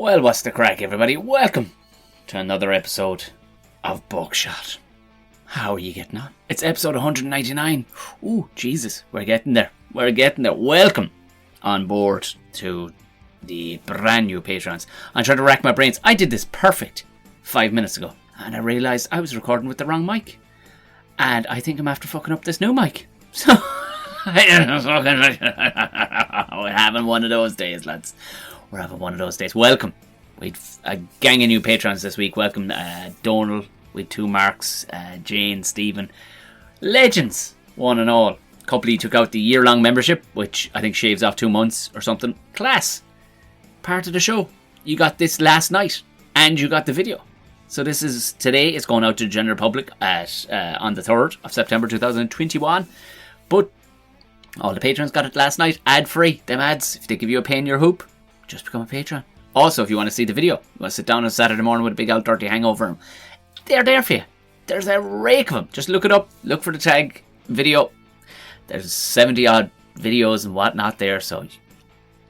Well, what's the crack, everybody? Welcome to another episode of Buckshot. How are you getting on? It's episode 199. Ooh, Jesus, we're getting there. We're getting there. Welcome on board to the brand new patrons. I'm trying to rack my brains. I did this perfect 5 minutes ago, and I realised I was recording with the wrong mic. And I think I'm after fucking up this new mic. So, we're having one of those days, lads. We're having one of those days. Welcome. We've a gang of new patrons this week. Welcome Donald, with 2 Marks, Jane, Stephen. Legends, one and all. Couple of you took out the year-long membership, which I think shaves off 2 months or something. Class. Part of the show. You got this last night, and you got the video. So this is today. It's going out to the general public at on the 3rd of September 2021. But all the patrons got it last night, ad-free. Them ads, if they give you a pay in your hoop, just become a patron. Also, if you want to see the video, you want to sit down on a Saturday morning with a big old dirty hangover, they're there for you. There's a rake of them. Just look it up. Look for the tag video. There's 70 odd videos and whatnot there, so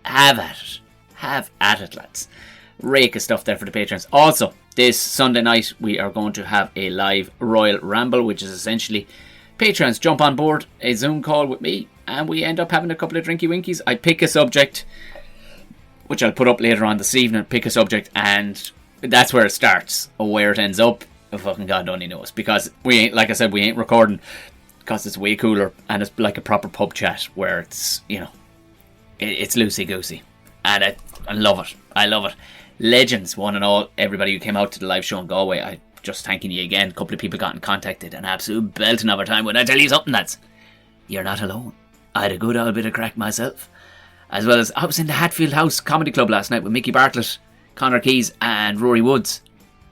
have at it. Have at it, lads. Rake of stuff there for the patrons. Also, this Sunday night, we are going to have a live Royal Ramble, which is essentially patrons jump on board a Zoom call with me, and we end up having a couple of drinky winkies. I pick a subject, which I'll put up later on this evening. Pick a subject, and that's where it starts. Or where it ends up, fucking God only knows. Because we ain't, like I said, we ain't recording, because it's way cooler, and it's like a proper pub chat, where it's, you know, it's loosey-goosey. And I love it. I love it. Legends, one and all, everybody who came out to the live show in Galway, I just thanking you again. A couple of people got in contact, an absolute belting of a time. When I tell you something, lads, you're not alone. I had a good old bit of crack myself. As well as, I was in the Hatfield House Comedy Club last night with Mickey Bartlett, Conor Keys and Rory Woods.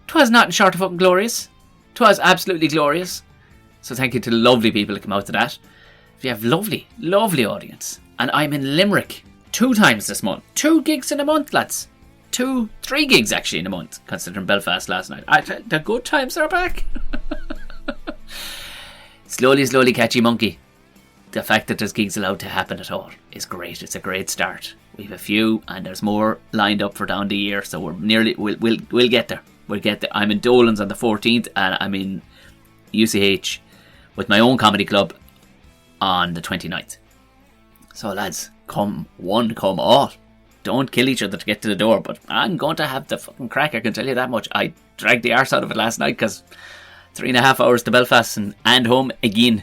'Twas nothing short of fucking glorious. 'Twas absolutely glorious. So thank you to the lovely people that come out to that. We have lovely, lovely audience. And I'm in Limerick 2 times this month. 2 gigs in a month, lads. 3 gigs actually in a month, considering Belfast last night. The good times are back. Slowly, catchy monkey. The fact that there's gigs allowed to happen at all is great. It's a great start. We have a few, and there's more lined up for down the year. So we're nearly, we'll get there. We'll get there. I'm in Dolan's on the 14th, and I'm in UCH with my own comedy club on the 29th. So lads, come one, come all. Don't kill each other to get to the door, but I'm going to have the fucking crack, I can tell you that much. I dragged the arse out of it last night, because 3.5 hours to Belfast and home again.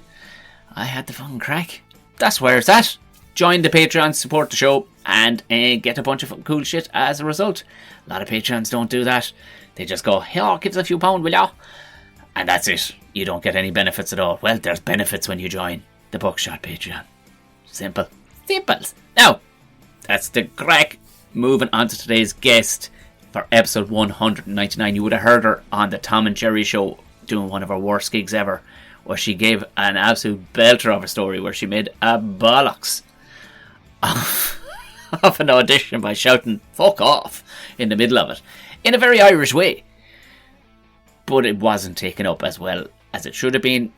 I had the fucking crack. That's where it's at. Join the Patreon, support the show, and get a bunch of fucking cool shit as a result. A lot of Patreons don't do that. They just go, "Here, give us a few pound, will ya?" And that's it. You don't get any benefits at all. Well, there's benefits when you join the Buckshot Patreon. Simple. Simples. Now, that's the crack. Moving on to today's guest for episode 199. You would have heard her on the Tom and Jerry show doing one of her worst gigs ever, where she gave an absolute belter of a story where she made a bollocks of an audition by shouting "fuck off" in the middle of it, in a very Irish way. But it wasn't taken up as well as it should have been,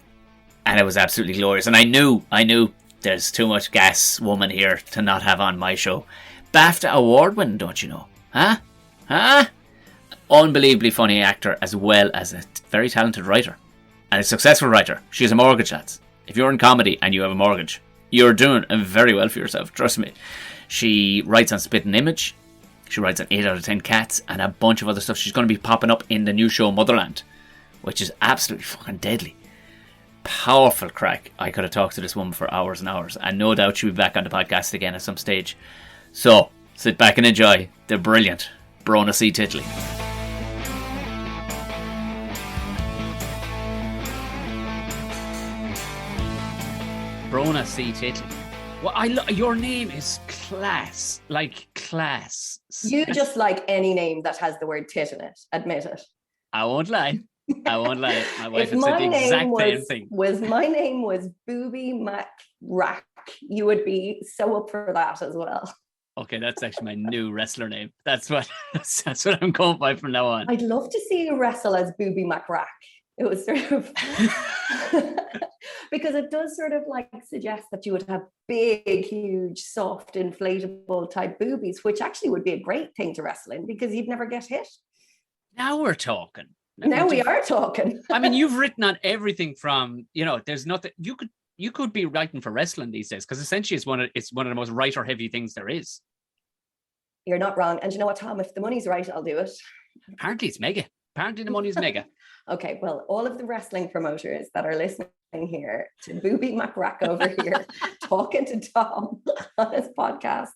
and it was absolutely glorious. And I knew there's too much gas woman here to not have on my show. Bafta award winning, don't you know? Huh? Unbelievably funny actor, as well as a very talented writer. And a successful writer. She has a mortgage, lads. If you're in comedy and you have a mortgage, you're doing very well for yourself, trust me. She writes on Spit and Image. She writes on 8 out of 10 Cats and a bunch of other stuff. She's going to be popping up in the new show Motherland, which is absolutely fucking deadly. Powerful crack. I could have talked to this woman for hours and hours, and no doubt she'll be back on the podcast again at some stage. So, sit back and enjoy the brilliant Brona C Titley. Brona C Titley. Well, your name is class. Like class. You just like any name that has the word tit in it. Admit it. I won't lie. My wife had said the exact same thing. My name was Booby Mac Rack, you would be so up for that as well. Okay, that's actually my new wrestler name. That's what I'm going by from now on. I'd love to see you wrestle as Booby Mac Rack. It was sort of Because it does sort of like suggest that you would have big, huge, soft, inflatable type boobies, which actually would be a great thing to wrestle in because you'd never get hit. Now we're talking. Now we are talking. I mean, you've written on everything from, there's nothing you could be writing for wrestling these days, because essentially it's one of the most writer heavy things there is. You're not wrong. And you know what, Tom? If the money's right, I'll do it. Apparently it's mega. Apparently the money's mega. Okay, well, all of the wrestling promoters that are listening here to Booby McRack over here talking to Tom on his podcast,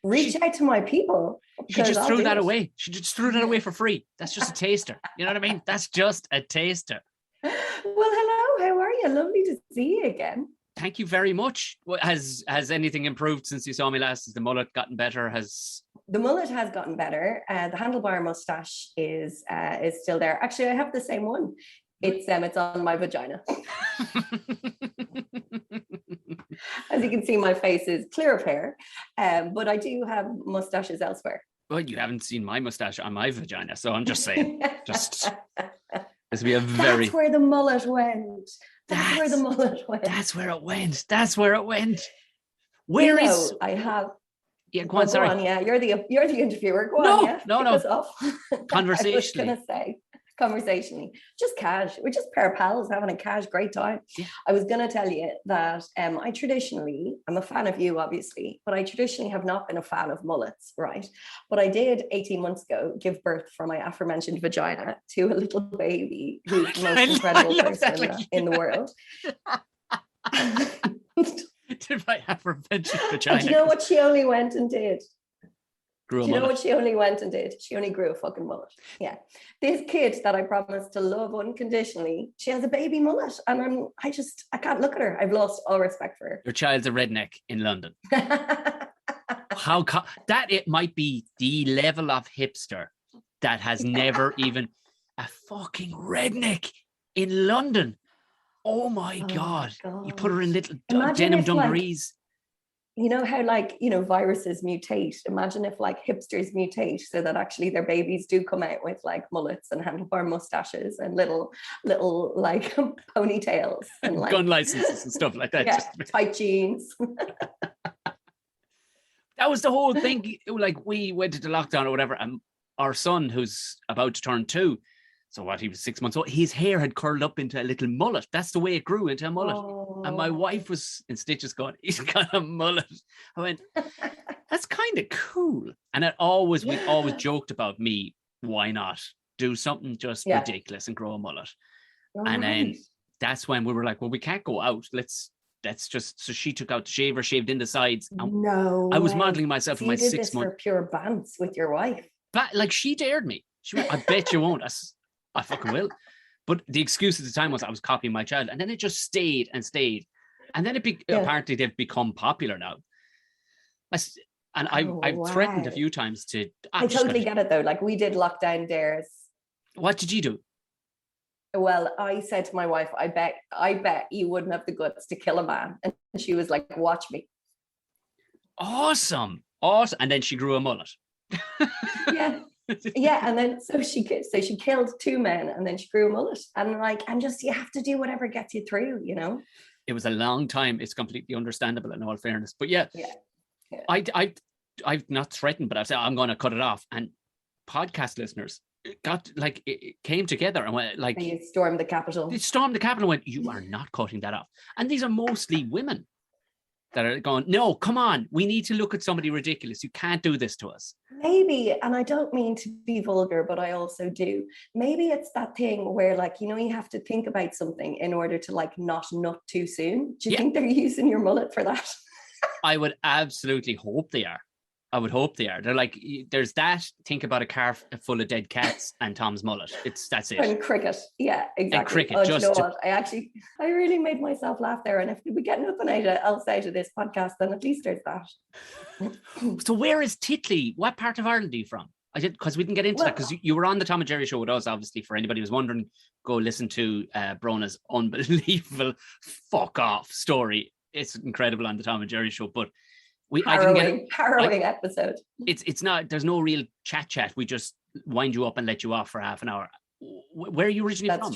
reach out to my people. She just threw that away. She just threw that away for free. That's just a taster. You know what I mean? That's just a taster. Well, hello. How are you? Lovely to see you again. Thank you very much. Has anything improved since you saw me last? Has the mullet gotten better? The mullet has gotten better. The handlebar mustache is still there. Actually, I have the same one. It's on my vagina. As you can see, my face is clear of hair, but I do have mustaches elsewhere. Well, you haven't seen my mustache on my vagina, so I'm just saying. This would be a very. That's where the mullet went. That's where the mullet went. That's where it went. That's where it went. Where is? I have. Yeah, go on. Sorry. Go on, yeah, you're the interviewer. Go on. Yeah. No. Conversationally. I was gonna say conversationally, just cash. We're just a pair of pals having a cash great time. Yeah. I was gonna tell you that I'm a fan of you, obviously, but I traditionally have not been a fan of mullets, right? But I did 18 months ago give birth for my aforementioned vagina to a little baby who's the most incredible person in the world. Did my aforementioned vagina? And do you know what she only went and did? Do you know what she only went and did? She only grew a fucking mullet. Yeah. This kid that I promised to love unconditionally, she has a baby mullet. And I can't look at her. I've lost all respect for her. Your child's a redneck in London. It might be the level of hipster that has never even a fucking redneck in London. Oh my God. You put her in little denim dungarees. You know how viruses mutate? Imagine if hipsters mutate so that actually their babies do come out with mullets and handlebar mustaches and little ponytails and gun licenses and stuff like that. Yeah, tight jeans. That was the whole thing. We went into lockdown or whatever, and our son, who's about to turn 2, so he was 6 months old, his hair had curled up into a little mullet. That's the way it grew, into a mullet. Oh. And my wife was in stitches going, he's got a mullet. I went, that's kind of cool. And we always joked about me, why not do something just ridiculous and grow a mullet? Oh, and then that's when we were like, well, we can't go out. Let's just, so she took out the shaver, shaved in the sides. No, I was modeling myself in my 6 months. For pure bants with your wife. But she dared me. She went, I bet you won't. I fucking will. But the excuse at the time was I was copying my child. And then it just stayed. And then apparently they've become popular now. I've threatened a few times to... I totally get it though. We did lockdown dares. What did you do? Well, I said to my wife, I bet you wouldn't have the guts to kill a man. And she was like, watch me. Awesome. And then she grew a mullet. Yeah. Yeah, and then so she killed 2 men and then she grew a mullet, and just you have to do whatever gets you through, It was a long time. It's completely understandable in all fairness, but yeah. I've not threatened, but I've said I'm going to cut it off. And podcast listeners it came together and went they stormed the Capitol. They stormed the Capitol and went, you are not cutting that off. And these are mostly women that are going, no, come on, we need to look at somebody ridiculous. You can't do this to us. Maybe, and I don't mean to be vulgar, but I also do. Maybe it's that thing where you have to think about something in order to not nut too soon. Do you think they're using your mullet for that? I would absolutely hope they are. I would hope they are. They're there's that, think about a car full of dead cats and Tom's mullet. That's it. And cricket. Yeah, exactly. And cricket. You know what? I really made myself laugh there. And if we get nothing else out of this podcast, then at least there's that. So where is Titley? What part of Ireland are you from? Because we didn't get into that, because you were on the Tom and Jerry show with us, obviously. For anybody who's wondering, go listen to Brona's unbelievable fuck off story. It's incredible on the Tom and Jerry show, but harrowing episode. It's not, there's no real chat. We just wind you up and let you off for half an hour. Where are you originally from?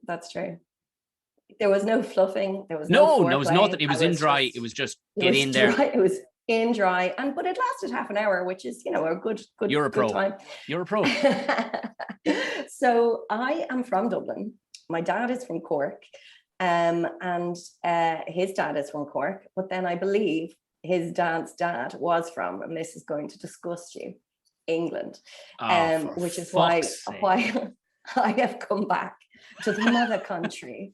That's true. There was no fluffing. There was No, no there was foreplay. nothing. It was in dry. It was just get in there. It was in dry, but it lasted half an hour, which is, a good You're a pro. time. You're a pro. So I am from Dublin. My dad is from Cork, and his dad is from Cork. But then I believe his dad's dad was from, and this is going to disgust you, England, which is why I have come back to the mother country.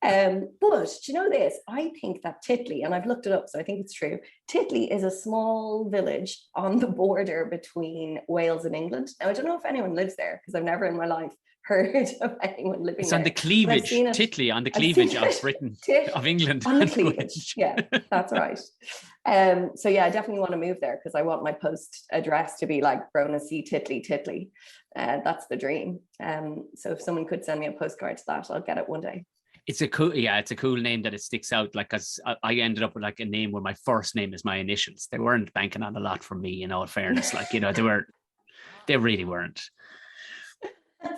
But do you know this? I think that Titley, and I've looked it up, so I think it's true. Titley is a small village on the border between Wales and England. Now, I don't know if anyone lives there, because I've never in my life heard of anyone living it's there. On the cleavage, Titley, on the cleavage of Britain, of England. On the cleavage, yeah, that's right. So yeah, I definitely want to move there, because I want my post address to be like Brona C Titley. That's the dream. So if someone could send me a postcard to that, I'll get it one day. It's a cool name that it sticks out. Like, cause I ended up with like a name where my first name is my initials. They weren't banking on a lot from me, in all fairness. Like, they really weren't.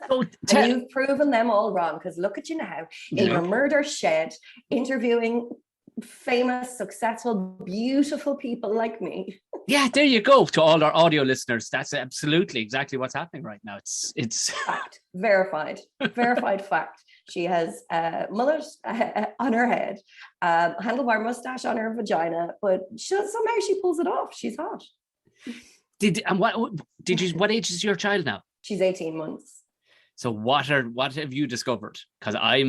So and you've proven them all wrong, because look at you now in your murder shed, interviewing famous, successful, beautiful people like me. Yeah, there you go. To all our audio listeners, that's absolutely exactly what's happening right now. It's fact, verified fact. She has a mullet on her head, handlebar mustache on her vagina, but somehow she pulls it off. She's hot. What age is your child now? She's 18 months. So what have you discovered? Because I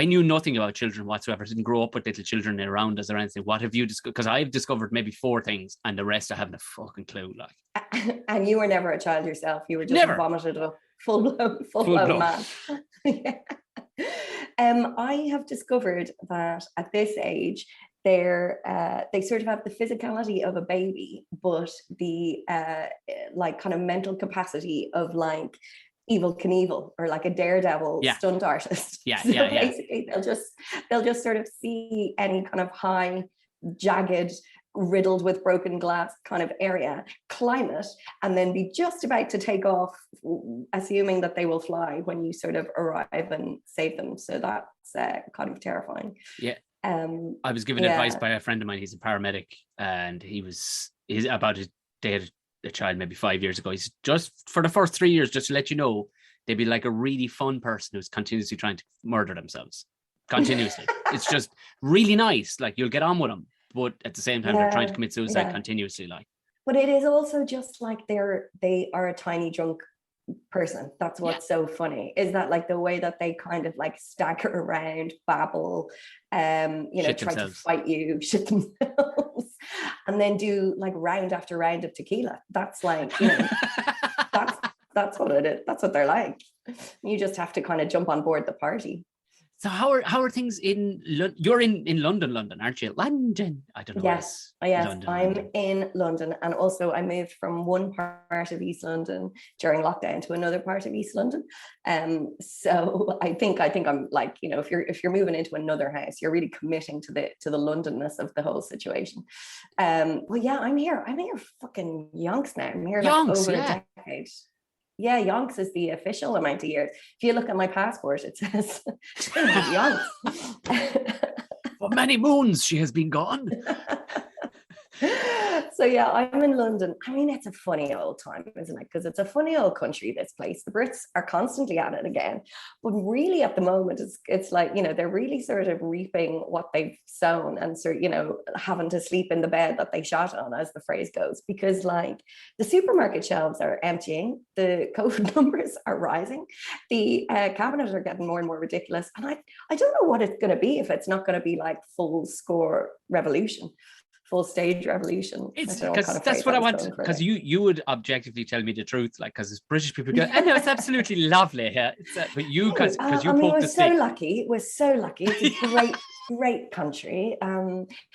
knew nothing about children whatsoever. I didn't grow up with little children around us or anything. What have you discovered? Because I've discovered maybe 4 things, and the rest I haven't a fucking clue. Like, and you were never a child yourself. You were just vomited up, full blown man. Yeah. I have discovered that at this age, they sort of have the physicality of a baby, but the like kind of mental capacity of like Evel Knievel, or like a daredevil stunt artist. Basically they'll just sort of see any kind of high, jagged, riddled with broken glass kind of area, climb it, and then be just about to take off, assuming that they will fly when you sort of arrive and save them. So that's kind of terrifying. Yeah. I was given advice by a friend of mine. He's a paramedic, and he's about his day. A child maybe 5 years ago. He's just for the first 3 years, just to let you know, they'd be like a really fun person who's continuously trying to murder themselves. Continuously. It's just really nice. Like, you'll get on with them, but at the same time, they're trying to commit suicide continuously. Like, but it is also just like they are a tiny drunk person. That's what's so funny, is that like the way that they kind of like stagger around, babble, try to fight you, shit themselves, and then do like round after round of tequila. That's like, that's what it is. That's what they're like. You just have to kind of jump on board the party. So how are things in you're in London, aren't you? London. I don't know. Yes, London, I'm in London, and also I moved from one part of East London during lockdown to another part of East London. So I think I'm like, if you're moving into another house, you're really committing to the Londonness of the whole situation. Well, yeah, I'm here fucking yonks now. I'm here like over a decade. Yeah, yonks is the official amount of years. If you look at my passport, it says yonks. For many moons she has been gone. So yeah, I'm in London. I mean, it's a funny old time, isn't it? Because it's a funny old country, this place. The Brits are constantly at it again. But really at the moment, it's like, they're really sort of reaping what they've sown, and sort of, having to sleep in the bed that they shot on, as the phrase goes. Because like the supermarket shelves are emptying, the COVID numbers are rising, the cabinets are getting more and more ridiculous. And I don't know what it's going to be, if it's not going to be like full stage revolution. It's because that's what I want, because you would objectively tell me the truth, like, because as British people go, I know it's absolutely lovely here, but you because you poked the stick. We're so lucky. It's a great country.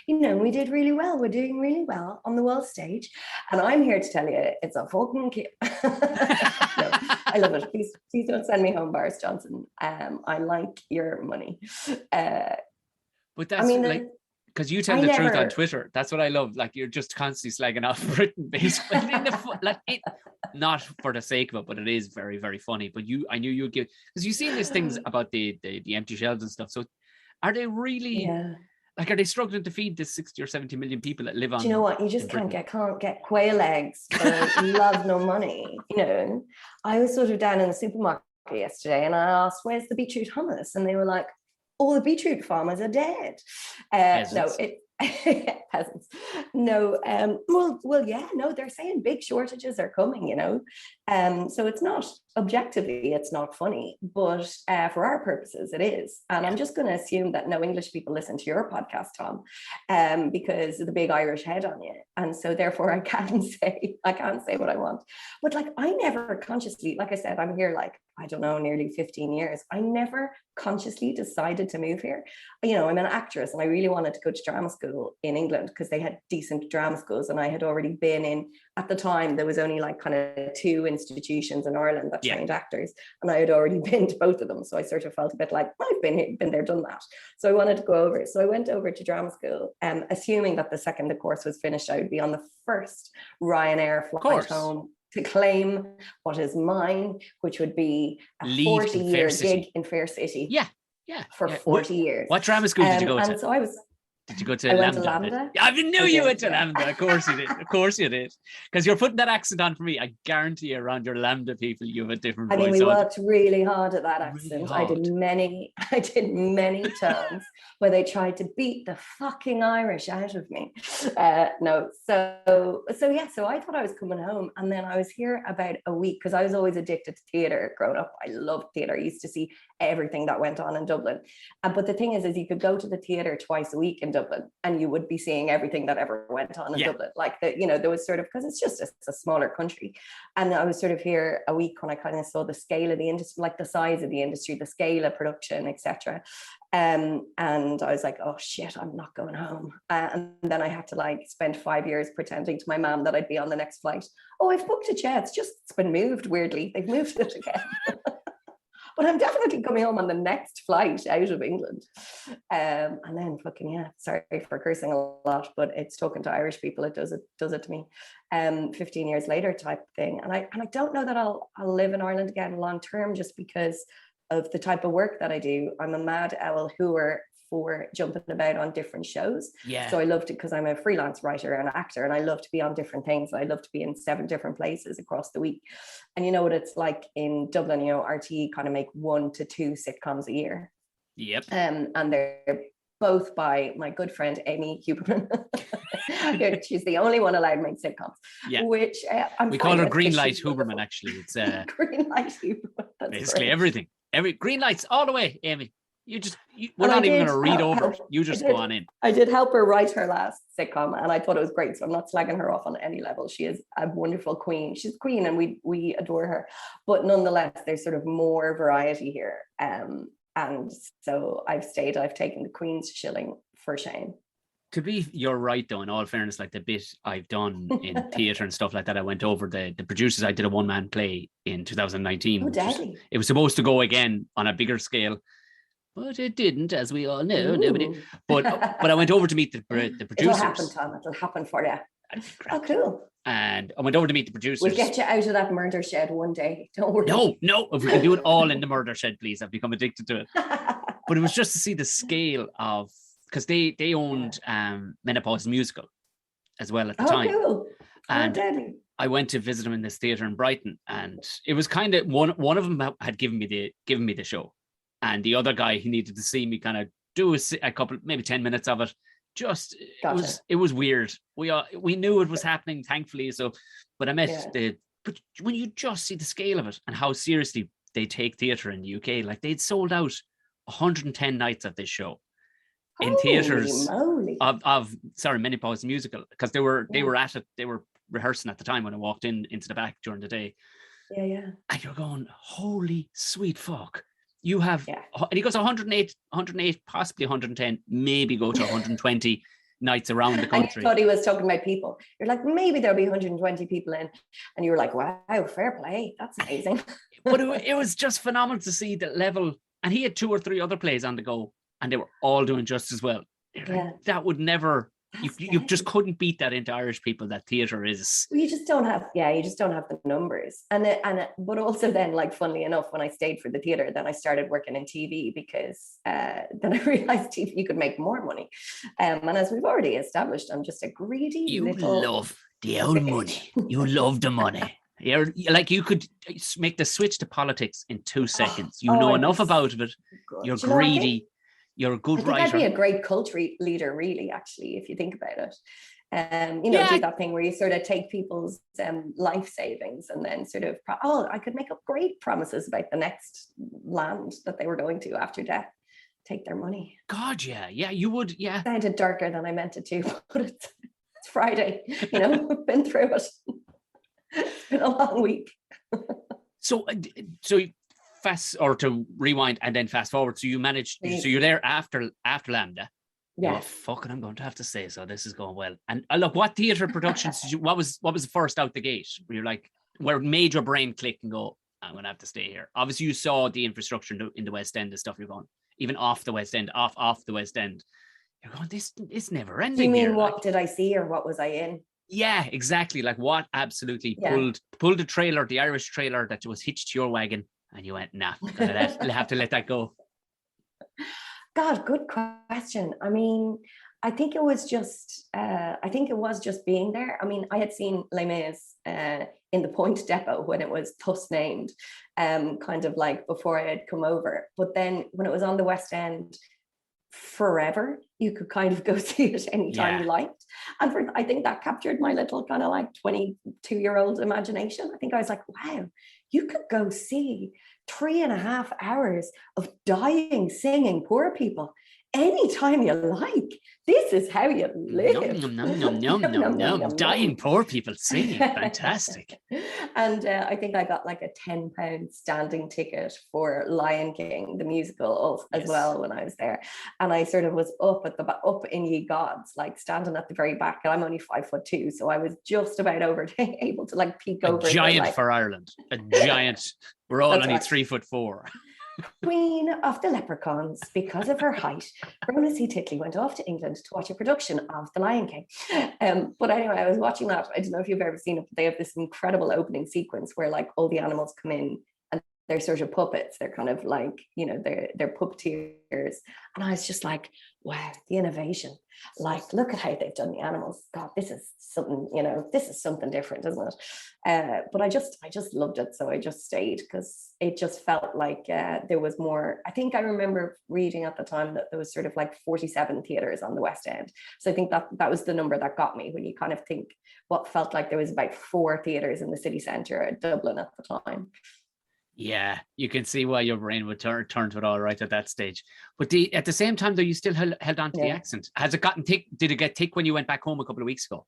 We did really well. We're doing really well on the world stage, and I'm here to tell you it's a fucking kip. No, I love it. Please don't send me home, Boris Johnson. I like your money. But that's because you tell the truth on Twitter. That's what I love. Like, you're just constantly slagging off Britain, basically. Not for the sake of it, but it is very, very funny. But I knew you'd give, because you've seen these things about the empty shelves and stuff. So Are they really? Yeah. Like, are they struggling to feed the 60 or 70 million people that live on? Do you know what? You just can't get quail eggs for love no money. You know, I was sort of down in the supermarket yesterday and I asked, "Where's the beetroot hummus?" And they were like, "All the beetroot farmers are dead." No, peasants. No, well, yeah, no, they're saying big shortages are coming. You know, so it's not objectively, it's not funny, but for our purposes, it is. And I'm just going to assume that no English people listen to your podcast, Tom, because of the big Irish head on you, and so therefore I can't say what I want. But like, I never consciously, like I said, I'm here like, I don't know, nearly 15 years. I never consciously decided to move here. You know, I'm an actress and I really wanted to go to drama school in England because they had decent drama schools, and I had already been in, at the time there was only like kind of 2 institutions in Ireland that trained actors, and I had already been to both of them, so I sort of felt a bit like, I've been there, done that. So I wanted to go over, so I went over to drama school, assuming that the second the course was finished I would be on the first Ryanair flight home to claim what is mine, which would be a 40-year gig in Fair City. For 40 years. What drama school did you go to? And so I was. Did you go to I Lambda? Went to Lambda. I knew you went to Lambda. Of course you did. Of course you did. Because you're putting that accent on for me. I guarantee you, around your Lambda people, you have a different voice. I mean, we worked really hard at that accent. Really I did many terms where they tried to beat the fucking Irish out of me. So I thought I was coming home, and then I was here about a week because I was always addicted to theatre growing up. I loved theatre. I used to see everything that went on in Dublin. But the thing is you could go to the theatre twice a week in Dublin, and you would be seeing everything that ever went on in Dublin. Like, there was sort of, because it's a smaller country. And I was sort of here a week when I kind of saw the scale of the industry, like the size of the industry, the scale of production, etc. And I was like, oh shit, I'm not going home. And then I had to like spend 5 years pretending to my mom that I'd be on the next flight. Oh, I've booked a jet. It's been moved weirdly. They've moved it again. But I'm definitely coming home on the next flight out of England. And then fucking, sorry for cursing a lot, but it's talking to Irish people. It does it to me. 15 years later type thing. And I don't know that I'll live in Ireland again long term, just because of the type of work that I do. I'm a mad owl hooer for jumping about on different shows. So I loved it because I'm a freelance writer and actor, and I love to be on different things. I love to be in 7 different places across the week. And you know what it's like in Dublin, you know, RTE kind of make 1 to 2 sitcoms a year. And they're both by my good friend Amy Huberman. She's the only one allowed to make sitcoms. Which we call her Green Light Huberman. Actually, it's Green Light Huberman. That's basically great. everything. Every green lights all the way, Amy. We're not even going to read over it. You just go on in. I did help her write her last sitcom, and I thought it was great. So I'm not slagging her off on any level. She is a wonderful queen. She's queen, and we adore her. But nonetheless, there's sort of more variety here. And so I've stayed. I've taken the Queen's shilling for shame. You're right though, in all fairness, like the bit I've done in theatre and stuff like that, I went over the producers. I did a 1-man play in 2019. It was supposed to go again on a bigger scale, but it didn't, as we all know. Nobody. But I went over to meet the producers. It'll happen, Tom. It'll happen for you. Oh, cool. And I went over to meet the producers. We'll get you out of that murder shed one day. Don't worry. No. If we can do it all in the murder shed, please. I've become addicted to it. But it was just to see the scale of, because they owned Menopause Musical as well at the time. Cool. And I went to visit them in this theatre in Brighton, and it was kind of one of them had given me the show, and the other guy, he needed to see me kind of do a couple, maybe 10 minutes of it. Just it was weird. We knew it was happening, thankfully. So, but I met but when you just see the scale of it and how seriously they take theatre in the UK, like they'd sold out 110 nights of this show in theatres of Menopause Musical, because they were at it, they were rehearsing at the time when I walked into the back during the day. And you're going, holy sweet fuck. You have, and he goes 108, possibly 110, maybe go to 120 nights around the country. I thought he was talking about people. You're like, maybe there'll be 120 people in. And you were like, wow, fair play. That's amazing. But it was just phenomenal to see the level. And he had 2 or 3 other plays on the go, and they were all doing just as well. Like, that would never You just couldn't beat that into Irish people. That theatre is. You just don't have the numbers, but also then, like, funnily enough, when I stayed for the theatre, then I started working in TV because then I realized TV you could make more money, and as we've already established, I'm just a greedy little. You love the old money. You love the money. You're like, you could make the switch to politics in 2 seconds. You know enough about it. You're greedy. You're a good writer. I'd be a great cult leader, really, actually, if you think about it. Do that thing where you sort of take people's life savings and then sort of, I could make up great promises about the next land that they were going to after death. Take their money. God, yeah, you would, yeah. It sounded darker than I meant it to, but it's Friday, I've been through it. It's been a long week. So fast, or to rewind and then fast forward. So you managed. So you're there after Lambda. Yeah. Oh, fucking, I'm going to have to say so. This is going well. And look, what theatre productions did you? What was the first out the gate? Where you're like, where made your brain click and go, I'm going to have to stay here. Obviously, you saw the infrastructure in the West End and stuff. You're going, even off the West End, off the West End. You're going, this is never ending. Do you mean here. what did I see or what was I in? Yeah, exactly. Like, what absolutely pulled the trailer, the Irish trailer that was hitched to your wagon, and you went, nah, I'll have to let that go. God, good question. I mean, I think it was just being there. I mean, I had seen Les Mis in the Point Depot when it was thus named, kind of like before I had come over. But then when it was on the West End, forever, you could kind of go see it anytime you liked. And I think that captured my little kind of like 22-year-old imagination. I think I was like, wow, you could go see 3.5 hours of dying, singing poor people anytime you like. This is how you live. Dying poor people singing. Fantastic. And I think I got like a £10 standing ticket for Lion King, the musical, as well, when I was there. And I sort of was up in Ye Gods, like standing at the very back. And I'm only 5'2", so I was just about able to like peek over. A giant for Ireland. A giant. We're all only 3'4". Queen of the Leprechauns, because of her height, Brona C Titley went off to England to watch a production of The Lion King. But anyway, I was watching that. I don't know if you've ever seen it, but they have this incredible opening sequence where like all the animals come in and they're sort of puppets. They're kind of like, they're puppeteers. And I was just like, wow, the innovation. Like, look at how they've done the animals. God, this is something different, isn't it? But I just loved it. So I just stayed because it just felt like there was more. I think I remember reading at the time that there was sort of like 47 theatres on the West End. So I think that was the number that got me when you kind of think what felt like there was about 4 theatres in the city centre at Dublin at the time. Yeah, you can see why your brain would turn to it all right at that stage. But at the same time, though, you still held on to the accent. Has it gotten thick? Did it get thick when you went back home a couple of weeks ago?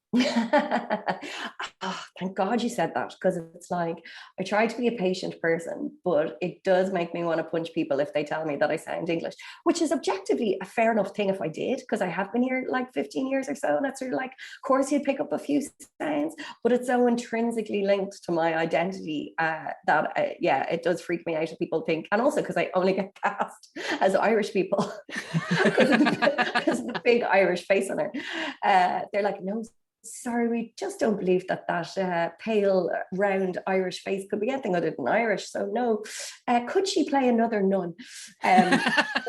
Oh, thank God you said that, because it's like I try to be a patient person, but it does make me want to punch people if they tell me that I sound English, which is objectively a fair enough thing if I did, because I have been here like 15 years or so, and it's sort of like, of course you'd pick up a few sounds, but it's so intrinsically linked to my identity that it does freak me out if people think, and also because I only get cast as Irish people because of the big Irish face on her. They're like, no, sorry, we just don't believe that pale, round Irish face could be anything other than Irish. So no, could she play another nun?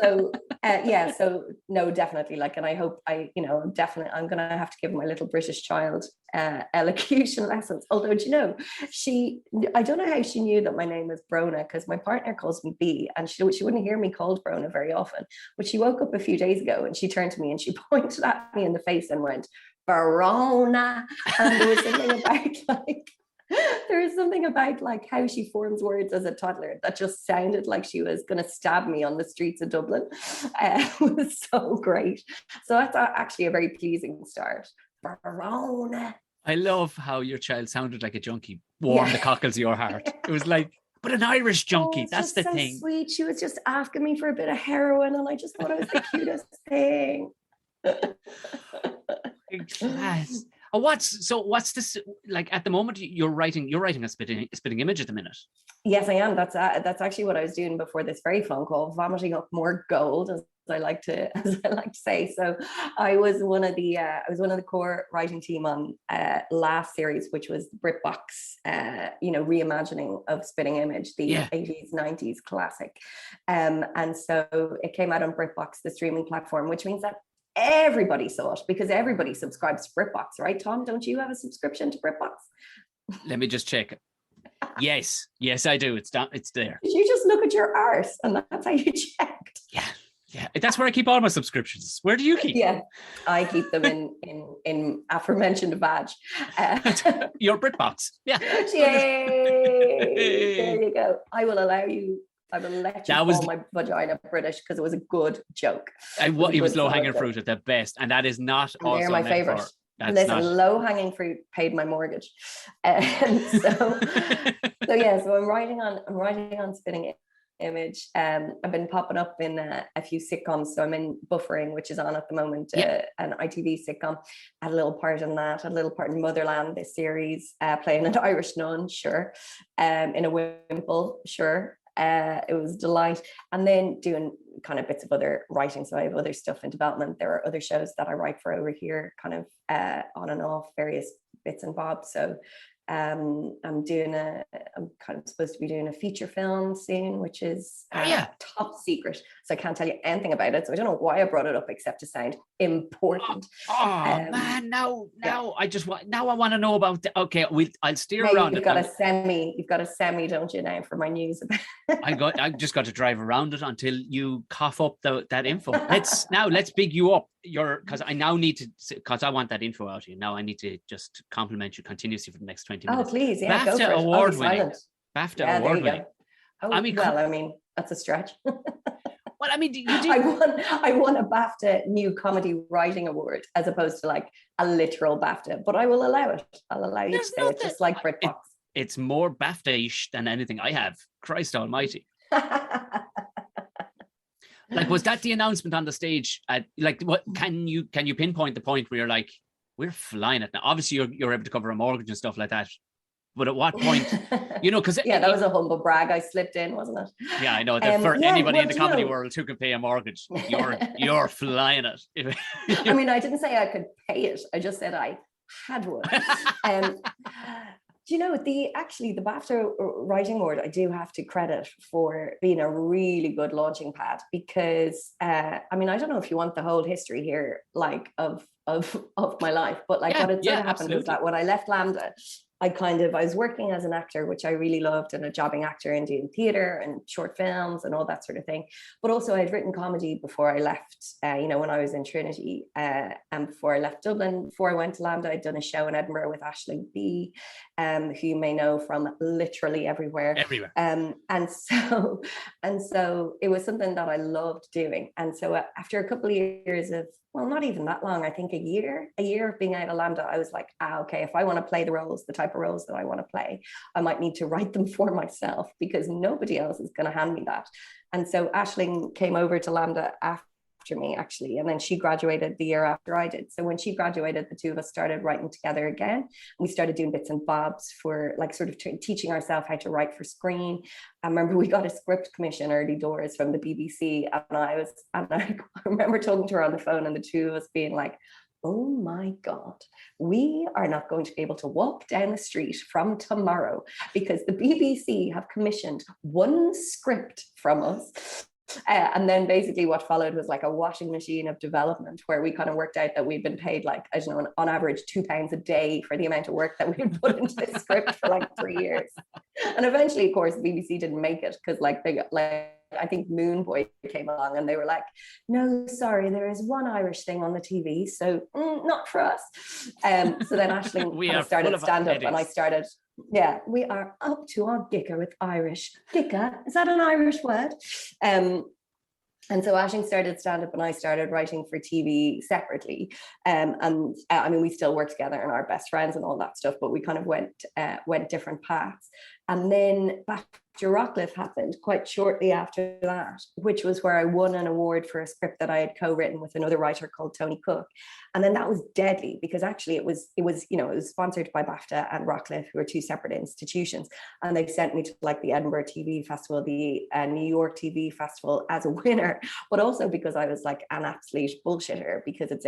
So no, definitely. Like, and I hope I'm going to have to give my little British child elocution lessons. Although, I don't know how she knew that my name was Brona, because my partner calls me B, and she wouldn't hear me called Brona very often. But she woke up a few days ago and she turned to me and she pointed at me in the face and went, Brona. And there was something about like how she forms words as a toddler that just sounded like she was going to stab me on the streets of Dublin. It was so great. So that's actually a very pleasing start. Brona. I love how your child sounded like a junkie. Warm the cockles of your heart. It was like, but an Irish junkie, that's the thing. Sweet. She was just asking me for a bit of heroin, and I just thought it was the cutest thing. Class. What's this like at the moment? You're writing a spitting image at the minute. Yes, I am. That's actually what I was doing before this very phone call, vomiting up more gold as I like to say. So I was one of the core writing team on last series, which was BritBox, reimagining of Spitting Image, the 80s 90s classic, and so it came out on BritBox, the streaming platform, which means that everybody saw it because everybody subscribes to BritBox, right, Tom? Don't you have a subscription to BritBox? Let me just check. Yes, I do. It's there. Did you just look at your arse and that's how you checked? Yeah. That's where I keep all my subscriptions. Where do you keep? Yeah, I keep them in aforementioned badge. Your BritBox. Yeah. Yay! There you go. I will let you call my vagina British because it was a good joke. It was low-hanging fruit at the best, and that is not also they're my favorite. Listen, low-hanging fruit paid my mortgage, so I'm writing on Spitting Image. I've been popping up in a few sitcoms, so I'm in Buffering, which is on at the moment, an ITV sitcom. I had a little part in that, a little part in Motherland, this series, playing an Irish nun, sure, in a Wimple, sure. It was a delight. And then doing kind of bits of other writing. So I have other stuff in development. There are other shows that I write for over here, kind of on and off, various bits and bobs. So I'm kind of supposed to be doing a feature film soon, which is top secret. So I can't tell you anything about it. So I don't know why I brought it up except to sound important. Man, now I want to know about the, okay, I'll steer around you've got a semi, don't you, now for my news? I just got to drive around it until you cough up that info. Let's big you up. Because I now need to, because I want that info out of you. Now I need to just compliment you continuously for the next 20 minutes. Oh, please, yeah, Bafta award winning. BAFTA award winning. I mean, that's a stretch. Well, I mean, you did. I won a BAFTA New Comedy Writing Award as opposed to like a literal BAFTA, but I will allow it. I'll allow you to say it, just like BritBox. It's more BAFTA-ish than anything I have. Christ almighty. Like, was that the announcement on the stage? What can you pinpoint the point where you're like, we're flying it now? Obviously, you're able to cover a mortgage and stuff like that. But at what point, because that was a humble brag I slipped in, wasn't it? Yeah, I know that for anybody in the comedy world who can pay a mortgage, you're flying it. I mean, I didn't say I could pay it. I just said I had one. Do you know, the BAFTA Writing Award, I do have to credit for being a really good launching pad because, I mean, I don't know if you want the whole history here, like of my life, but like what had sort of happened was that when I left LAMDA, I was working as an actor, which I really loved, and a jobbing actor in doing theatre and short films and all that sort of thing. But also I'd written comedy before I left, when I was in Trinity, and before I left Dublin, before I went to LAMDA, I'd done a show in Edinburgh with Aisling B, who you may know from literally everywhere. And so it was something that I loved doing. And so after a couple of years of, well, not even that long, I think a year of being out of LAMDA, I was like, okay, if I want to play the type of roles that I want to play, I might need to write them for myself because nobody else is going to hand me that. And so Aisling came over to LAMDA after me, actually, and then she graduated the year after I did. So when she graduated, the two of us started writing together again. We started doing bits and bobs for like sort of teaching ourselves how to write for screen. I remember we got a script commission early doors from the BBC, and I remember talking to her on the phone, and the two of us being like, oh my God, we are not going to be able to walk down the street from tomorrow because the BBC have commissioned one script from us. And then basically what followed was like a washing machine of development where we kind of worked out that we'd been paid like, I don't know, on average £2 a day for the amount of work that we had put into this script for like 3 years. And eventually, of course, the BBC didn't make it because I think Moon Boy came along and they were like, no, sorry, there is one Irish thing on the TV, so not for us. So then Aisling kind of started stand-up and I started, we are up to our gicker with Irish. Gicker, is that an Irish word? And so Aisling started stand-up and I started writing for TV separately. I mean, we still work together and are best friends and all that stuff, but we kind of went different paths. And then BAFTA Rockcliffe happened quite shortly after that, which was where I won an award for a script that I had co-written with another writer called Tony Cook. And then that was deadly because actually it was sponsored by Bafta and Rockcliffe, who are two separate institutions. And they sent me to like the Edinburgh TV Festival, the New York TV Festival as a winner, but also because I was like an absolute bullshitter because it's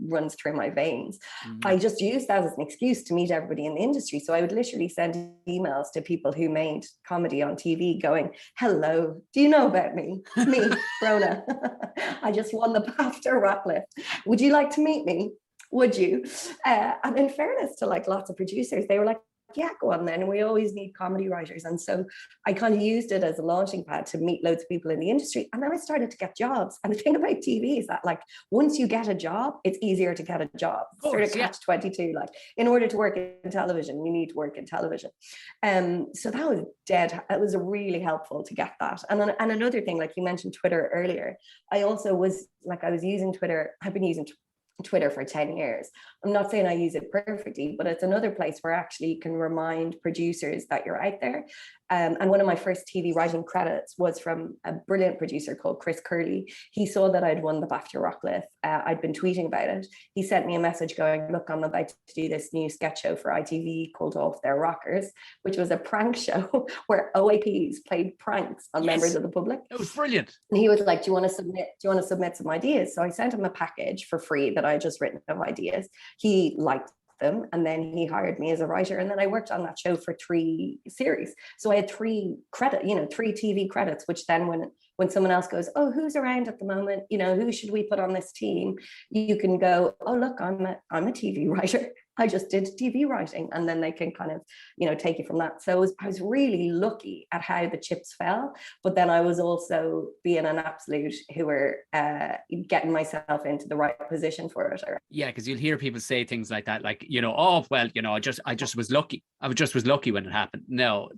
runs through my veins. Mm-hmm. I just used that as an excuse to meet everybody in the industry. So I would literally send emails to people who made comedy on TV going, hello, do you know about me? Me, Brona. I just won the Bafta Rockcliffe. Would you like to meet me? Would you? And in fairness to like lots of producers, they were like, yeah, go on then. We always need comedy writers. And so I kind of used it as a launching pad to meet loads of people in the industry. And then I started to get jobs. And the thing about TV is that like, once you get a job, it's easier to get a job. Sort of catch 22, like in order to work in television, you need to work in television. So that was dead. It was really helpful to get that. And another thing, like you mentioned Twitter earlier, I was using Twitter. I've been using Twitter for 10 years. I'm not saying I use it perfectly, but it's another place where actually you can remind producers that you're out there. And one of my first TV writing credits was from a brilliant producer called Chris Curley. He saw that I'd won the Bafta Rockcliffe. I'd been tweeting about it. He sent me a message going, look, I'm about to do this new sketch show for ITV called Off Their Rockers, which was a prank show where OAPs played pranks on members of the public. It was brilliant. And he was like, do you want to submit some ideas? So I sent him a package for free that I had just written of ideas. He liked them, and then he hired me as a writer, and then I worked on that show for 3 series. So I had 3 TV credits, which then when someone else goes, oh, who's around at the moment, who should we put on this team, you can go, oh look, I'm a TV writer, I just did TV writing, and then they can kind of take you from that. So I was really lucky at how the chips fell, but then I was also being an absolute hooer, getting myself into the right position for it. Yeah, because you'll hear people say things like that, like oh well, I just was lucky. I just was lucky when it happened. No,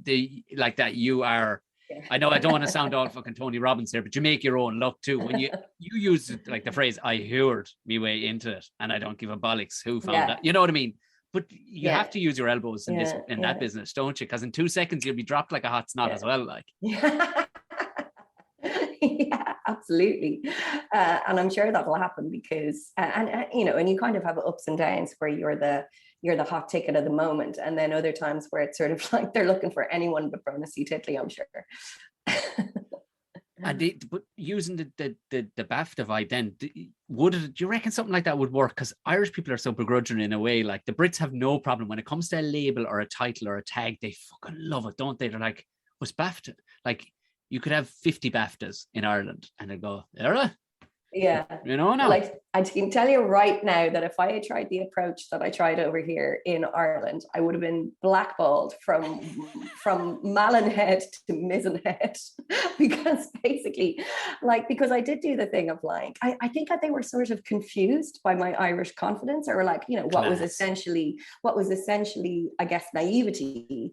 like that you are. I know I don't want to sound all fucking Tony Robbins there, but you make your own luck too. When you use it, like the phrase, I hoored me way into it and I don't give a bollocks who found that. You know what I mean? But you have to use your elbows in that business, don't you? Because in 2 seconds you'll be dropped like a hot snot as well. Like. Yeah, absolutely. And I'm sure that will happen because, and you kind of have ups and downs where you're the hot ticket of the moment. And then other times where it's sort of like they're looking for anyone but Brona C Titley, I'm sure. But using the Bafta vibe then, do you reckon something like that would work? Because Irish people are so begrudging in a way. Like the Brits have no problem when it comes to a label or a title or a tag. They fucking love it, don't they? They're like, what's Bafta? Like you could have 50 Baftas in Ireland and they go, Era? Yeah. No. Like I can tell you right now that if I had tried the approach that I tried over here in Ireland, I would have been blackballed from Malin-head to Mizzen-head because basically, because I did do the thing of like, I think that they were sort of confused by my Irish confidence, or like, what was essentially, I guess, naivety.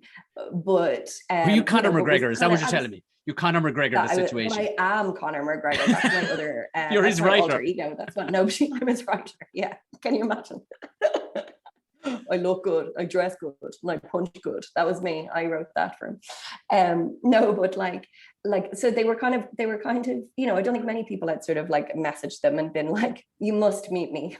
But were you Conor McGregor? Is that what you're telling me? You Conor McGregor the situation. I am Conor McGregor. That's my other. You're his writer. Alter ego. That's what nobody. I'm his writer. Yeah. Can you imagine? I look good. I dress good. And I punch good. That was me. I wrote that for him. No, but like, so they were kind of. I don't think many people had sort of like messaged them and been like, "You must meet me."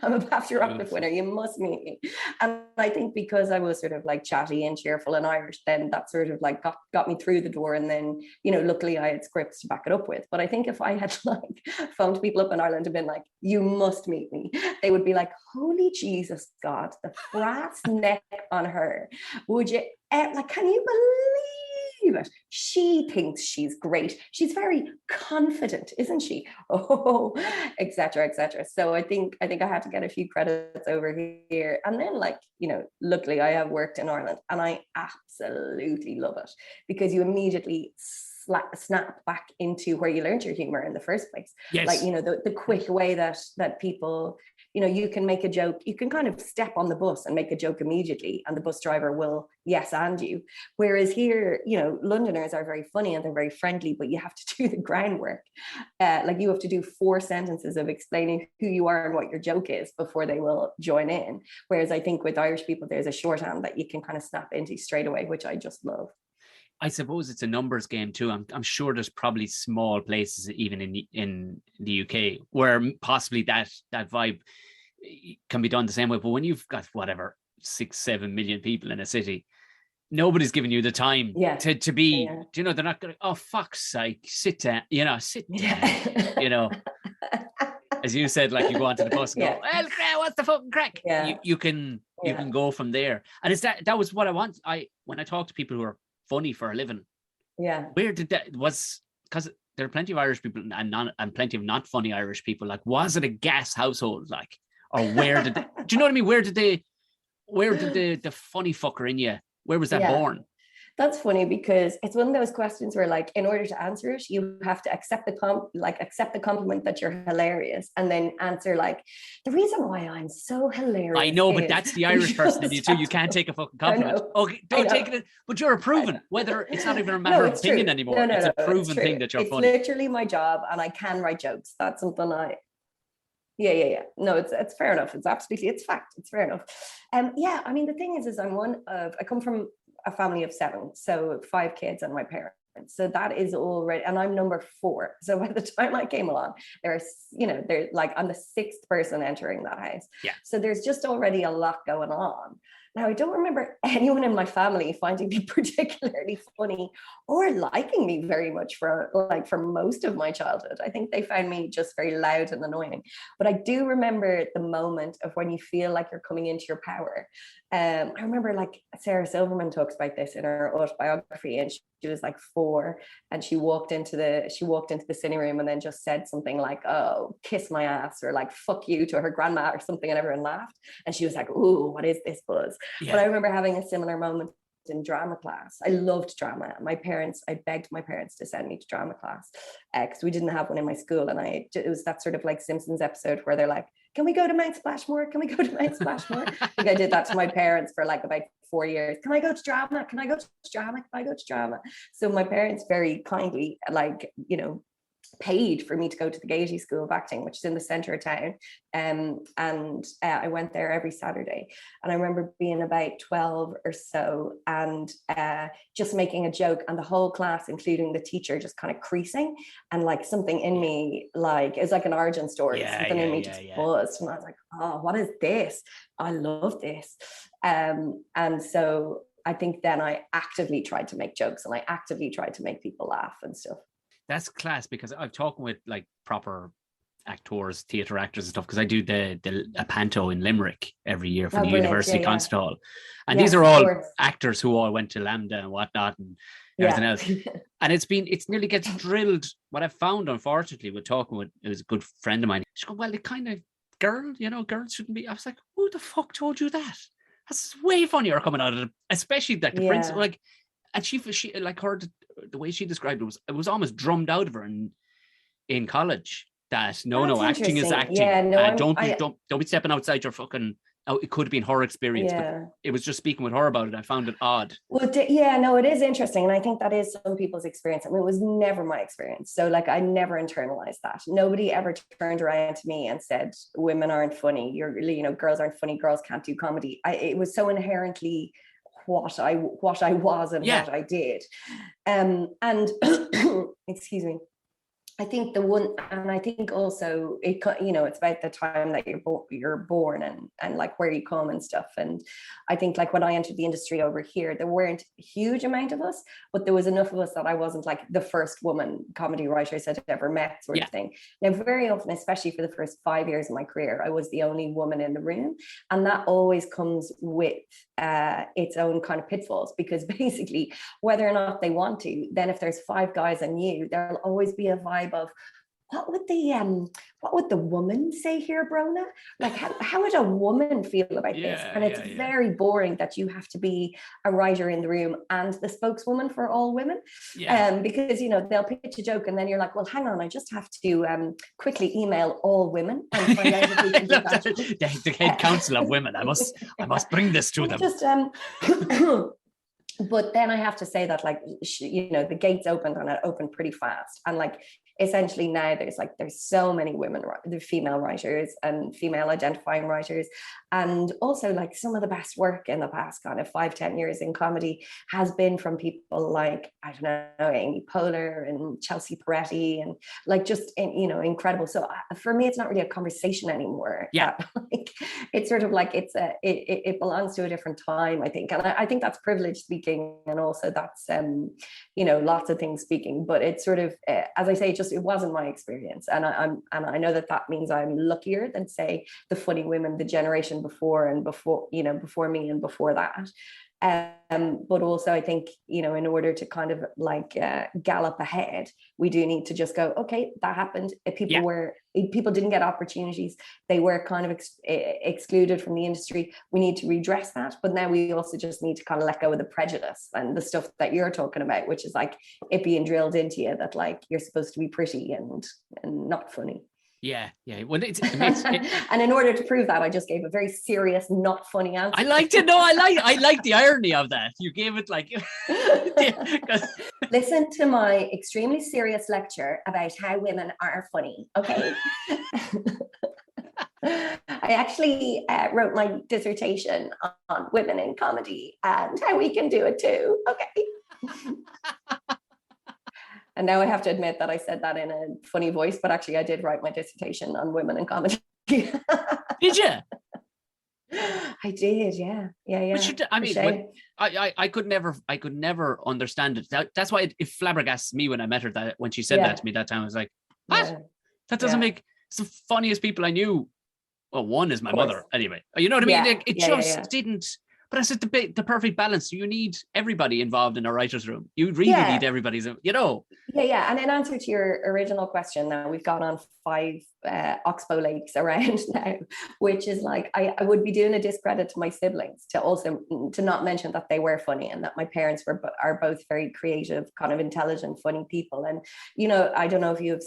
I'm a Bafta Rockcliffe winner. You must meet me. And I think because I was sort of like chatty and cheerful and Irish, then that sort of like got me through the door. And then, luckily I had scripts to back it up with. But I think if I had like phoned people up in Ireland and been like, you must meet me, they would be like, holy Jesus God, the brass neck on her. Would you, can you believe it? She thinks she's great. She's very confident, isn't she? Oh, etc. So I think I had to get a few credits over here, and then luckily I have worked in Ireland, and I absolutely love it because you immediately snap back into where you learned your humor in the first place. Yes. The quick way that people, you can make a joke, you can kind of step on the bus and make a joke immediately and the bus driver will yes and you. Whereas here, Londoners are very funny and they're very friendly, but you have to do the groundwork. You have to do 4 sentences of explaining who you are and what your joke is before they will join in. Whereas I think with Irish people, there's a shorthand that you can kind of snap into straight away, which I just love. I suppose it's a numbers game too. I'm sure there's probably small places even in the UK where possibly that vibe can be done the same way. But when you've got whatever 6-7 million people in a city, nobody's giving you the time to be. You know, they're not going. Oh fuck's sake, sit down. You know, sit down. You know, as you said, like you go onto the bus and go, well, what's the fucking crack? Yeah. You can go from there. And it's that was what I want. When I talk to people who are funny for a living. Yeah. Where did that was, because there are plenty of Irish people and plenty of not funny Irish people. Like, was it a gas household? Like, or where did do you know what I mean? Where did the funny fucker in you? Where was that born? That's funny because it's one of those questions where, like, in order to answer it, you have to accept the compliment that you're hilarious, and then answer like, the reason why I'm so hilarious. I know, but that's the Irish person in you too. You can't take a fucking compliment. Okay, don't take it. But you're approving. Whether it's not even a matter of opinion anymore. It's a proven thing that you're funny. It's literally my job, and I can write jokes. That's something Yeah. No, it's fair enough. It's fact. It's fair enough. Yeah. I mean, the thing is I come from a family of 7, so 5 kids and my parents. So that is already, and I'm number 4. So by the time I came along, they're like, I'm the 6th person entering that house. Yeah. So there's just already a lot going on. Now, I don't remember anyone in my family finding me particularly funny or liking me very much for most of my childhood. I think they found me just very loud and annoying. But I do remember the moment of when you feel like you're coming into your power. I remember, like, Sarah Silverman talks about this in her autobiography, and she was like 4, and she walked into the sitting room and then just said something like, "Oh, kiss my ass," or like "fuck you" to her grandma or something, and everyone laughed. And she was like, "Ooh, what is this buzz?" Yeah. But I remember having a similar moment in drama class. I loved drama. I begged my parents to send me to drama class because we didn't have one in my school, and it was that sort of like Simpsons episode where they're like, "Can we go to Mount Splashmore? Can we go to Mount Splashmore?" I think I did that to my parents for like about 4 years. Can I go to drama? Can I go to drama? Can I go to drama? So my parents very kindly, like, paid for me to go to the Gaiety School of Acting, which is in the centre of town. I went there every Saturday. And I remember being about 12 or so and just making a joke, and the whole class, including the teacher, just kind of creasing, and like something in me, like, it's like an origin story. Something in me just buzzed. And I was like, oh, what is this? I love this. And so I think then I actively tried to make jokes, and I actively tried to make people laugh and stuff. That's class, because I've talked with like proper actors, theatre actors and stuff, because I do a panto in Limerick every year for the University Concert Hall. And these are all actors who all went to Lambda and whatnot and everything else. And it's nearly gets drilled. What I've found, unfortunately, with talking with, it was a good friend of mine, she goes, well, the kind of girls shouldn't be. I was like, who the fuck told you that? That's way funnier coming out of it, especially like the prince, like, and she like heard the way she described it was almost drummed out of her in college that no, acting is acting. Yeah, no, don't be stepping outside your fucking. Oh, it could have been her experience, but it was just speaking with her about it. I found it odd. Well, no, it is interesting, and I think that is some people's experience. I mean, it was never my experience, so like I never internalized that. Nobody ever turned around to me and said, "Women aren't funny. Girls aren't funny. Girls can't do comedy." It was so inherently what I was and what I did. And excuse me. I think I think also it's about the time that you're born and like where you come and stuff. And I think like when I entered the industry over here, there weren't a huge amount of us, but there was enough of us that I wasn't like the first woman comedy writer I'd ever met, sort of thing. Now, very often, especially for the first 5 years of my career, I was the only woman in the room, and that always comes with its own kind of pitfalls, because basically, whether or not they want to, then if there's 5 guys and you, there'll always be a vibe of, what would the woman say here, Brona? Like, how would a woman feel about this? And it's very boring that you have to be a writer in the room and the spokeswoman for all women. Because they'll pitch a joke and then you're like, well, hang on, I just have to quickly email all women and find out if we can do that. The head council of women. I must bring this to them. Just But then I have to say that, like, you know, the gates opened and it opened pretty fast. And like, essentially now there's so many women, the female writers and female identifying writers. And also like some of the best work in the past kind of 5-10 years in comedy has been from people like, I don't know, Amy Poehler and Chelsea Peretti, and like just, you know, incredible. So for me, it's not really a conversation anymore. Yeah. Like, it's sort of like, it belongs to a different time, I think. And I think that's privilege speaking. And also that's, you know, lots of things speaking, but it's sort of, as I say, it wasn't my experience. And I know that means I'm luckier than, say, the funny women, the generation before me and before that. But also I think, you know, in order to kind of like gallop ahead, we do need to just go, okay, that happened. People didn't get opportunities. They were kind of excluded from the industry. We need to redress that. But now we also just need to kind of let go of the prejudice and the stuff that you're talking about, which is like it being drilled into you that like you're supposed to be pretty and not funny. Yeah. Well, and in order to prove that, I just gave a very serious, not funny answer. I liked it. No, I like the irony of that. You gave it like. Listen to my extremely serious lecture about how women are funny. Okay. I actually wrote my dissertation on women in comedy and how we can do it too. Okay. And now I have to admit that I said that in a funny voice, but actually I did write my dissertation on women in comedy. Did you? I did, yeah. But I mean, I could never understand it. That's why it flabbergasts me when I met her, when she said that to me that time. I was like, what? Yeah. That doesn't make. It's the funniest people I knew. Well, one is my mother, anyway. You know what I mean? Yeah. It just didn't. But I said the perfect balance. You need everybody involved in a writer's room. You really need everybody's, you know. Yeah. And in answer to your original question, now we've gone on 5 oxbow lakes around now, which is like, I would be doing a discredit to my siblings to not mention that they were funny and that my parents are both very creative, kind of intelligent, funny people. And, you know, I don't know if you have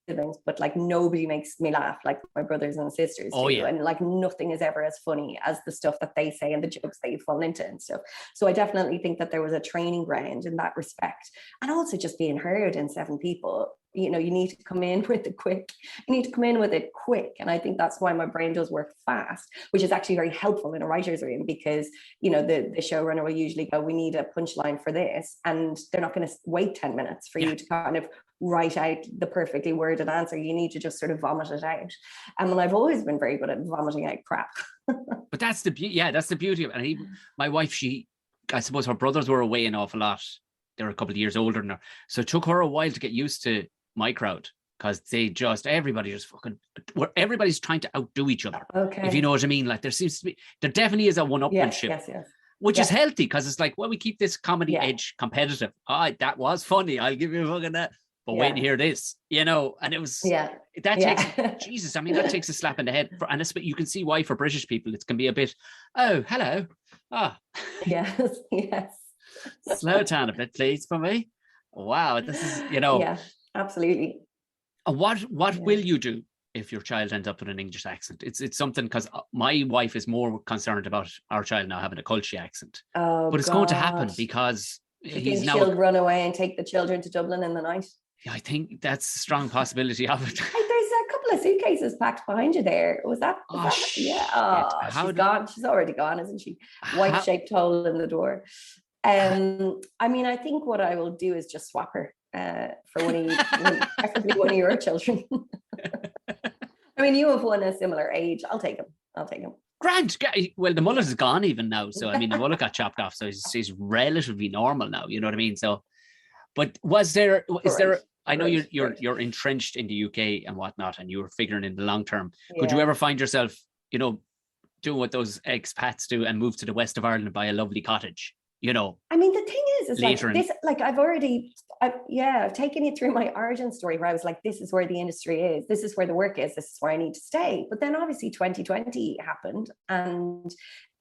siblings, but like nobody makes me laugh like my brothers and sisters do. Yeah. And like nothing is ever as funny as the stuff that they say and the jokes that you fall into and stuff. So I definitely think that there was a training ground in that respect. And also just being heard in 7 people, you know, you need to come in with it quick. And I think that's why my brain does work fast, which is actually very helpful in a writer's room, because, you know, the showrunner will usually go, we need a punchline for this. And they're not going to wait 10 minutes for you to kind of write out the perfectly worded answer. You need to just sort of vomit it out. And I've always been very good at vomiting out crap. But that's the beauty. Yeah, that's the beauty of it. And my wife, I suppose her brothers were away an awful lot. They were a couple of years older than her. So it took her a while to get used to my crowd, because everybody's trying to outdo each other. Okay. If you know what I mean. Like there definitely is a one-upmanship. Yes. Which is healthy, because it's like, well, we keep this comedy edge competitive. That was funny. I'll give you a fucking that. But wait to hear this, you know, and it was takes Jesus. I mean, that takes a slap in the head, and it's, you can see why for British people it can be a bit. Oh, hello. Yes. Slow down a bit, please, for me. Wow, this is, you know. Yeah, absolutely. And what will you do if your child ends up with an English accent? It's something, because my wife is more concerned about our child now having a Culture accent. But it's going to happen, because she'll run away and take the children to Dublin in the night. Yeah, I think that's a strong possibility of it. Hey, there's a couple of suitcases packed behind you there. Was that? Yeah. Oh, she's gone. She's already gone, isn't she? White-shaped hole in the door. I mean, I think what I will do is just swap her for preferably one of your children. I mean, you have one a similar age. I'll take him. Grant. Well, the mullet is gone even now. So, I mean, the mullet got chopped off. So he's relatively normal now. You know what I mean? So, but is there, I know you're entrenched in the UK and whatnot, and you were figuring in the long term. Yeah. Could you ever find yourself, you know, doing what those expats do and move to the west of Ireland and buy a lovely cottage? You know, I mean, the thing is like this, like I've taken you through my origin story where I was like, this is where the industry is, this is where the work is, this is where I need to stay. But then obviously 2020 happened and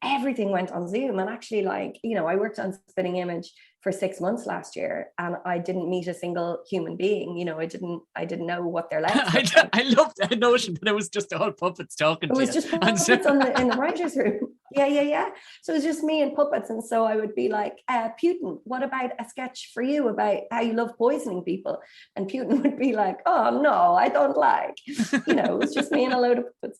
everything went on Zoom. And actually, like, you know, I worked on Spinning Image for 6 months last year and I didn't meet a single human being. You know, I didn't know what their lives I loved that notion that it was just all puppets talking to you. It was just puppets in the writer's room. Yeah. So it was just me and puppets. And so I would be like, Putin, what about a sketch for you about how you love poisoning people? And Putin would be like, oh, no, I don't like. It was just me and a load of puppets.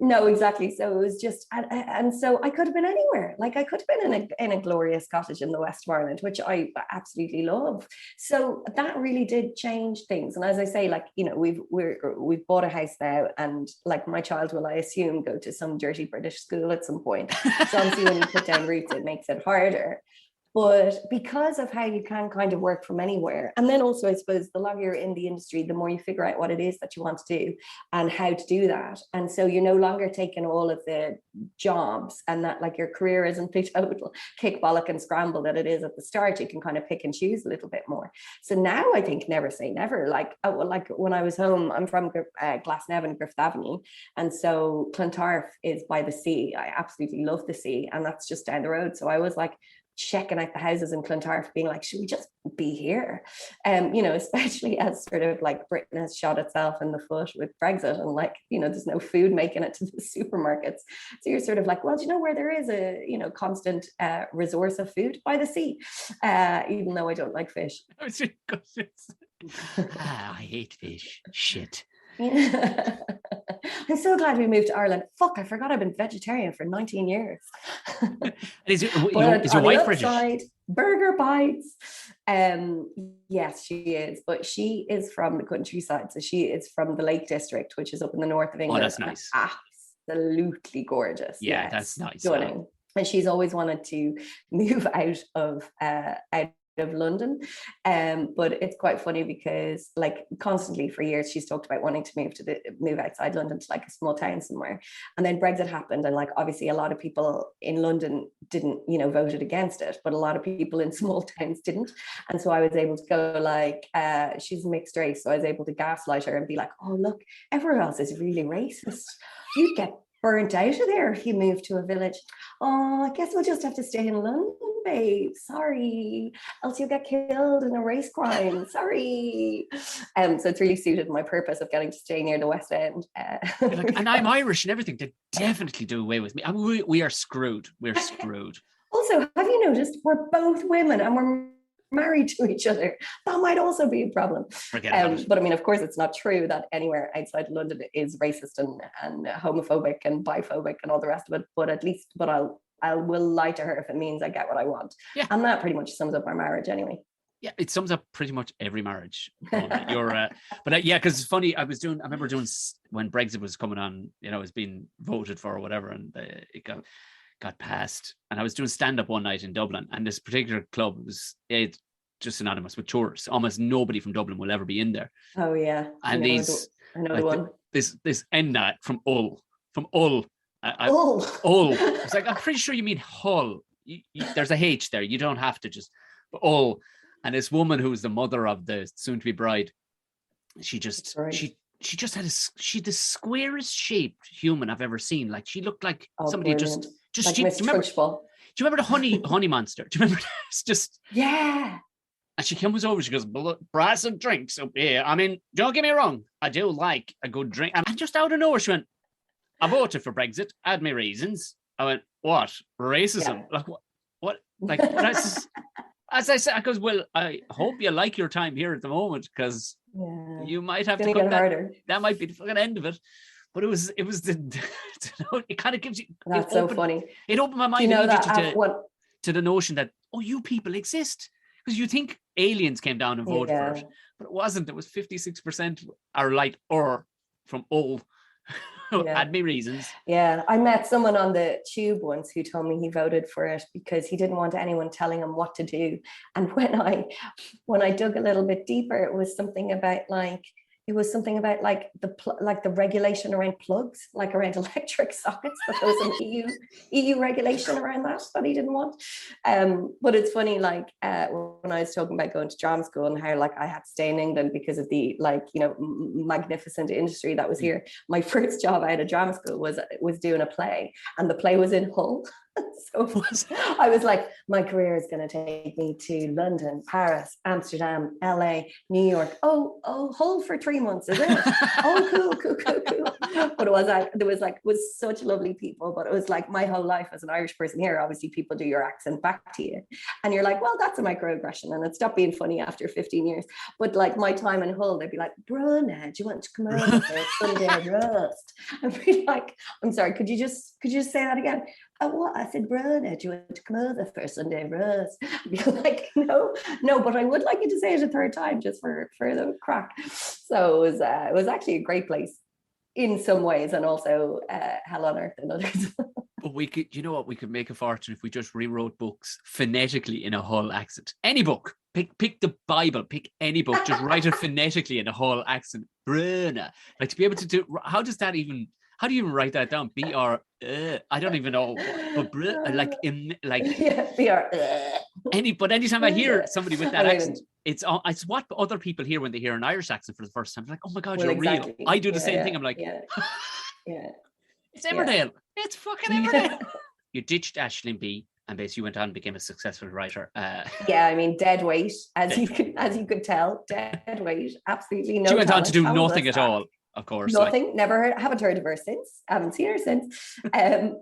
No, exactly. So it was just, and so I could have been anywhere. Like I could have been in a glorious cottage in the west of Ireland, which I absolutely love. So that really did change things. And as I say, like, we've bought a house now, and like my child will, I assume, go to some dirty British school at some point. So obviously when you put down roots, it makes it harder. But because of how you can kind of work from anywhere, and then also I suppose the longer you're in the industry, the more you figure out what it is that you want to do and how to do that. And so you're no longer taking all of the jobs, and that like your career isn't the total kick, bollock and scramble that it is at the start. You can kind of pick and choose a little bit more. So now I think never say never. Like when I was home, I'm from Glasnevin, Griffith Avenue, and so Clontarf is by the sea. I absolutely love the sea, and that's just down the road. So I was like checking out the houses in Clontarf, being like, should we just be here? Especially as sort of like Britain has shot itself in the foot with Brexit, and like, there's no food making it to the supermarkets. So you're sort of like, well, do you know where there is a, constant resource of food? By the sea, even though I don't like fish. I hate fish. Shit. Yeah. I'm so glad we moved to Ireland. Fuck, I forgot I've been vegetarian for 19 years. Is your wife British? Burger bites. Yes, she is, but she is from the countryside. So she is from the Lake District, which is up in the north of England. Oh, that's nice. Absolutely gorgeous. Yeah, yes, that's nice. Stunning. Yeah. And she's always wanted to move out of London, but it's quite funny because like constantly for years she's talked about wanting to move outside London to like a small town somewhere, and then Brexit happened, and like obviously a lot of people in London didn't voted against it, but a lot of people in small towns didn't. And so I was able to go like she's mixed race, so I was able to gaslight her and be like, oh look, everyone else is really racist, you'd get burnt out of there if you move to a village. Oh, I guess we'll just have to stay in London, babe. Sorry, else you'll get killed in a race crime. Sorry. So it's really suited my purpose of getting to stay near the West End. And I'm Irish and everything. They definitely do away with me. I mean, we are screwed. We're screwed. Also, have you noticed we're both women and we're married to each other? That might also be a problem. But I mean, of course, it's not true that anywhere outside London is racist and homophobic and biphobic and all the rest of it. But I will lie to her if it means I get what I want. Yeah. And that pretty much sums up our marriage anyway. Yeah, it sums up pretty much every marriage. Because it's funny. I remember doing when Brexit was coming on. It was being voted for or whatever, and it got passed. And I was doing stand-up one night in Dublin, and this particular club was just synonymous with tourists. Almost nobody from Dublin will ever be in there. Oh yeah, and I know the one. This Enna from Hull. Hull. It's like, I'm pretty sure you mean Hull. There's a H there. You don't have to just Hull. And this woman who's the mother of the soon-to-be bride, she just had the squarest shaped human I've ever seen. Like she looked like somebody brilliant. just like do you remember the honey monster? Do you remember? It's just yeah. And she comes over, she goes, brass and drinks up here. I mean, don't get me wrong, I do like a good drink. And just out of nowhere, she went, I voted for Brexit, I had my reasons. I went, what? Racism? Yeah. Like, what? Like, that's, as I said, I goes, well, I hope you like your time here at the moment, because you might have to come harder. That might be the fucking end of it. But it was it kind of gives you. That's so funny. It opened my mind to the notion that, you people exist. Because you think aliens came down and voted for it, but it wasn't. It was 56% are like from all had me reasons. Yeah, I met someone on the tube once who told me he voted for it because he didn't want anyone telling him what to do. And when I dug a little bit deeper, it was something about the regulation around plugs, like around electric sockets, that there was an EU regulation around that he didn't want. But it's funny, like when I was talking about going to drama school and how like I had to stay in England because of the magnificent industry that was here. My first job out of drama school was doing a play, and the play was in Hull. So I was like, my career is going to take me to London, Paris, Amsterdam, LA, New York. Oh, Hull for 3 months, is it? Oh, cool. But it was such lovely people. But it was like my whole life as an Irish person here, obviously people do your accent back to you. And you're like, well, that's a microaggression. And it stopped being funny after 15 years. But like my time in Hull, they'd be like, Brona, do you want to come over for a Sunday roast? I'd be like, I'm sorry, could you just say that again? Oh, what? I said, Brona, do you want to come over for a Sunday roast? I'd be like, no, but I would like you to say it a third time just for the crack. So it was actually a great place in some ways, and also hell on earth in others. But we could, you know what, we could make a fortune if we just rewrote books phonetically in a Hull accent. Any book. Pick the Bible, pick any book, just write it phonetically in a Hull accent. Bruna. Like, to be able to do, how do you even write that down? B-R, I don't even know. But yeah, B-R. But anytime I hear somebody with that accent, it's what other people hear when they hear an Irish accent for the first time. They're like, oh my God, you're real. I do the same thing. I'm like, it's Emmerdale. It's fucking Emmerdale. You ditched Aisling B. and basically went on and became a successful writer. Yeah, I mean, dead weight, as you could tell, dead weight, absolutely no. She went on to do nothing at all, of course. Nothing, haven't heard of her since, haven't seen her since.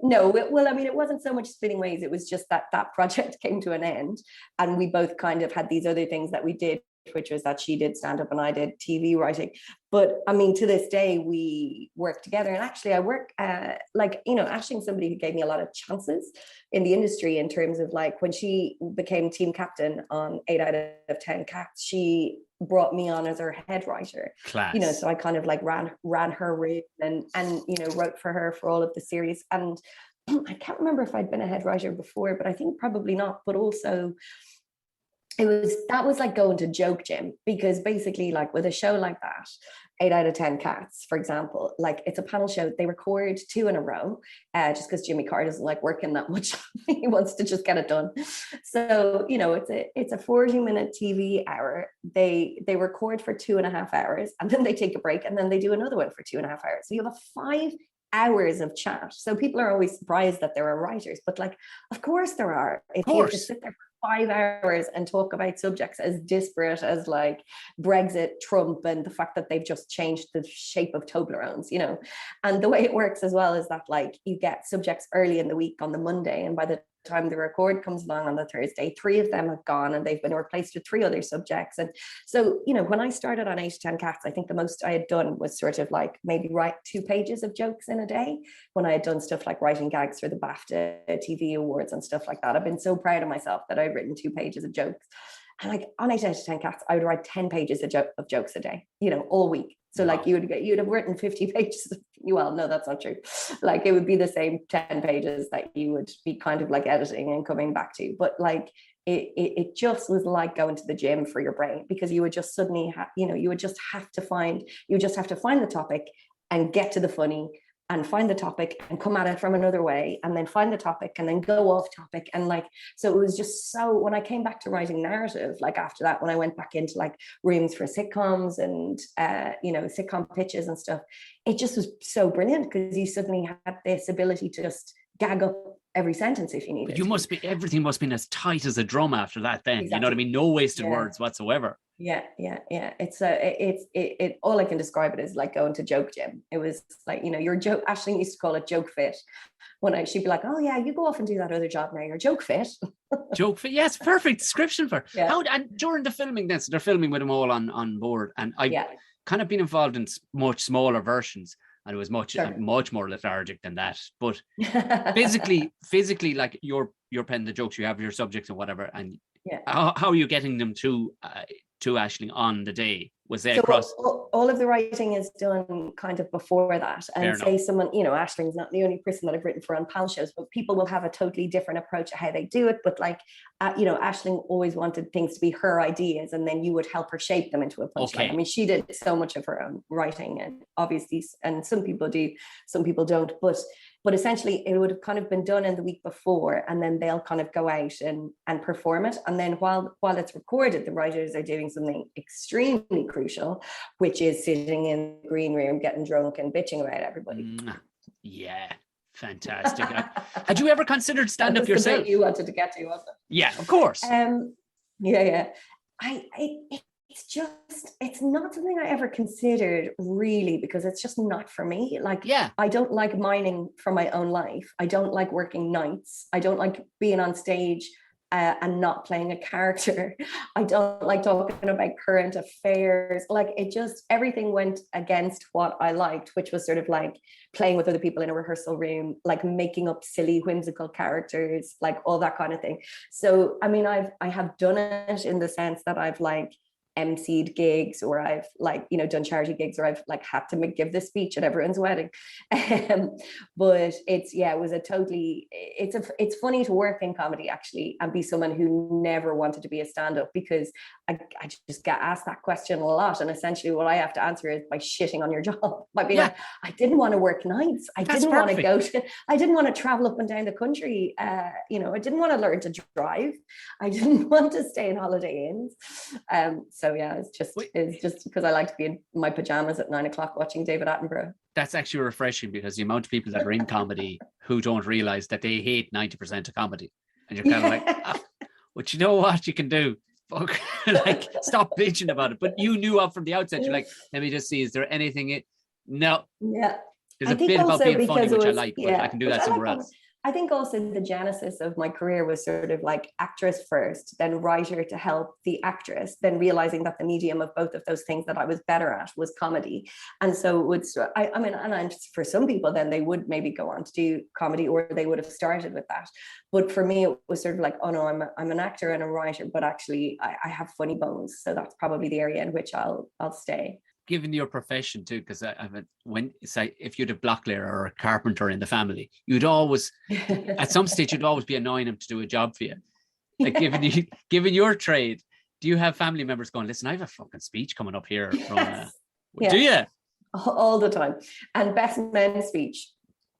No, well, I mean, it wasn't so much spinning ways, it was just that project came to an end, and we both kind of had these other things that we did, which was that she did stand-up and I did TV writing. But I mean, to this day, we work together. And actually, I work, Aisling, somebody who gave me a lot of chances in the industry in terms of like when she became team captain on 8 out of 10 Cats, she brought me on as her head writer. Class. You know, so I kind of like ran her room and wrote for her for all of the series. And I can't remember if I'd been a head writer before, but I think probably not. But also, that was like going to joke gym, because basically, like with a show like that, 8 out of 10 Cats, for example, like it's a panel show. They record 2 in a row, just because Jimmy Carr doesn't like working that much. He wants to just get it done. So, you know, it's a 40-minute TV hour. They record for 2.5 hours, and then they take a break, and then they do another one for 2.5 hours. So you have a 5 hours of chat. So people are always surprised that there are writers, but like, of course there are. If you just sit there for 5 hours and talk about subjects as disparate as like Brexit, Trump, and the fact that they've just changed the shape of Toblerones, you know. And the way it works as well is that like you get subjects early in the week on the Monday, and by the time the record comes along on the Thursday, 3 of them have gone and they've been replaced with 3 other subjects. And so, you know, when I started on 8 to 10 Cats, I think the most I had done was sort of like maybe write 2 pages of jokes in a day, when I had done stuff like writing gags for the Bafta TV awards and stuff like that. I've been so proud of myself that I've written 2 pages of jokes. And like on 8 out of 10 Cats, I would write 10 pages of jokes a day, you know, all week. So like you'd have written 50 pages. Well, no, that's not true. Like it would be the same 10 pages that you would be kind of like editing and coming back to. But like it just was like going to the gym for your brain, because you would just suddenly you would just have to find the topic and get to the funny, and find the topic and come at it from another way, and then find the topic and then go off topic. And like, so it was just so, when I came back to writing narrative, like after that, when I went back into like rooms for sitcoms and, sitcom pitches and stuff, it just was so brilliant, because you suddenly had this ability to just gag up every sentence if you needed. Everything must have been as tight as a drum after that then. Exactly. You know what I mean? No wasted words whatsoever. Yeah. It's all I can describe it as like going to joke gym. It was like, you know, your joke, Aisling used to call it joke fit. She'd be like, oh yeah, you go off and do that other job now, you're joke fit. Joke fit, yes, perfect description for yeah. And during the filming then, so they're filming with them all on board, and I've kind of been involved in much smaller versions, and it was much more lethargic than that. But physically, like you're penning the jokes, you have your subjects and whatever, and how are you getting them to Aisling on the day? Was they across? All of the writing is done kind of before that. And say someone, you know, Aisling's not the only person that I've written for on panel shows, but people will have a totally different approach to how they do it. But like, Aisling always wanted things to be her ideas, and then you would help her shape them into a punchline. Okay. I mean, she did so much of her own writing, and obviously, and some people do, some people don't. But essentially, it would have kind of been done in the week before, and then they'll kind of go out and perform it. And then while it's recorded, the writers are doing something extremely crucial, which is sitting in the green room, getting drunk and bitching about everybody. Yeah. Fantastic. Had you ever considered stand-up yourself? You wanted to get to, wasn't it? Yeah, of course. Yeah. It's not something I ever considered really, because it's just not for me. Like, yeah, I don't like mining for my own life. I don't like working nights. I don't like being on stage and not playing a character. I don't like talking about current affairs. Like, it just, everything went against what I liked, which was sort of like playing with other people in a rehearsal room, like making up silly, whimsical characters, like all that kind of thing. So, I mean, I have done it in the sense that I've like emceed gigs, or I've like, you know, done charity gigs, or I've like had to give this speech at everyone's wedding. But it's, yeah, it was a totally, it's funny to work in comedy actually and be someone who never wanted to be a stand-up, because I just get asked that question a lot, and essentially what I have to answer is by shitting on your job, by being like, I didn't want to work nights, I didn't want to travel up and down the country, you know, I didn't want to learn to drive, I didn't want to stay in Holiday Inns. So yeah, it's just because I like to be in my pajamas at 9 o'clock watching David Attenborough. That's actually refreshing, because the amount of people that are in comedy who don't realize that they hate 90% of comedy, and you're kind of like, but you know what you can do? Fuck, like, stop bitching about it. But you knew up from the outset, you're like, let me just see, is there anything? No. Yeah. There's a bit about being funny, which I like, but I can do that somewhere else. I think also the genesis of my career was sort of like actress first, then writer to help the actress, then realizing that the medium of both of those things that I was better at was comedy. And so it would, I mean, and for some people, then they would maybe go on to do comedy, or they would have started with that. But for me, it was sort of like, oh no, I'm an actor and a writer, but actually I have funny bones. So that's probably the area in which I'll stay. Given your profession too, because when it's like, if you had a bricklayer or a carpenter in the family, you'd always at some stage you'd always be annoying him to do a job for you. Like, given your trade, do you have family members going, listen, I have a fucking speech coming up here from do you? All the time. And best men speech,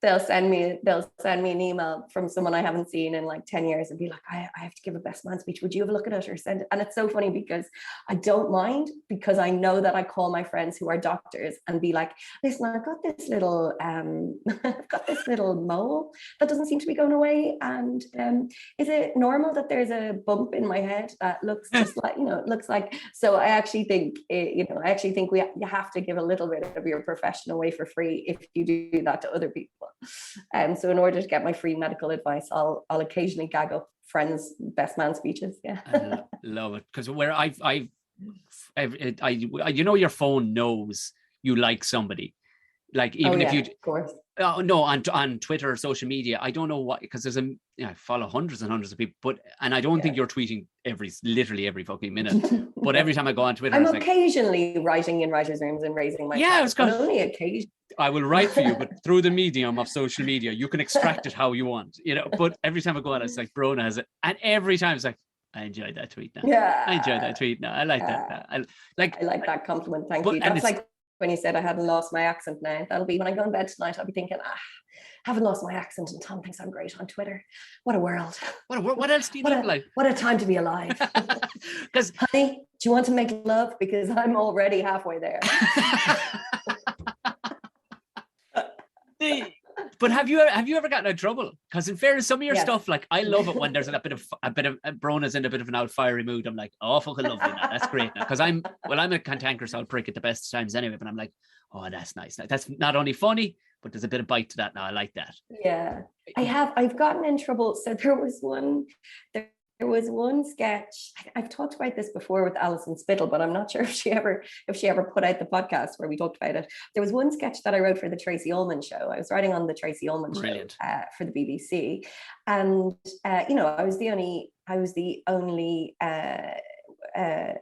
they'll send me an email from someone I haven't seen in like 10 years and be like, I have to give a best man speech. Would you have a look at it or send it? And it's so funny because I don't mind, because I know that I call my friends who are doctors and be like, listen, I've got this little mole that doesn't seem to be going away. And is it normal that there's a bump in my head that looks just like, you know, it looks like, so I actually think, you have to give a little bit of your profession away for free if you do that to other people. So in order to get my free medical advice, I'll occasionally gag up friends' best man speeches. Yeah, I love it, because where I you know, your phone knows you like somebody, like even if you, of course. No, on Twitter or social media, I don't know what, because there's I follow hundreds and hundreds of people, and I don't think you're tweeting literally every fucking minute. But every time I go on Twitter, I'm occasionally writing in writers' rooms and raising my it's got only occasion. I will write for you, but through the medium of social media, you can extract it how you want, you know. But every time I go on, it's like Brona has it, and every time it's like, I enjoyed that tweet now. Yeah, I enjoyed that tweet now. I like that. Now. I like that compliment. Thank you. That's like when you said I hadn't lost my accent now. That'll be when I go in bed tonight. I'll be thinking, haven't lost my accent, and Tom thinks I'm great on Twitter. What a world. What else do you need like? What a time to be alive. Because honey, do you want to make love? Because I'm already halfway there. But have you ever gotten in trouble? Because in fairness, some of your stuff, like, I love it when there's a bit of Brona's in a bit of an out fiery mood. I'm like, oh, fucking lovely now. That's great now. Because I'm a cantankerous old prick at the best times anyway. But I'm like, oh, that's nice. That's not only funny, but there's a bit of bite to that now. I like that. Yeah, I've gotten in trouble. So there was one sketch. I've talked about this before with Alison Spittle, but I'm not sure if she ever put out the podcast where we talked about it. There was one sketch that I wrote for the Tracy Ullman show. I was writing on the Tracy Ullman show for the BBC, and I was the only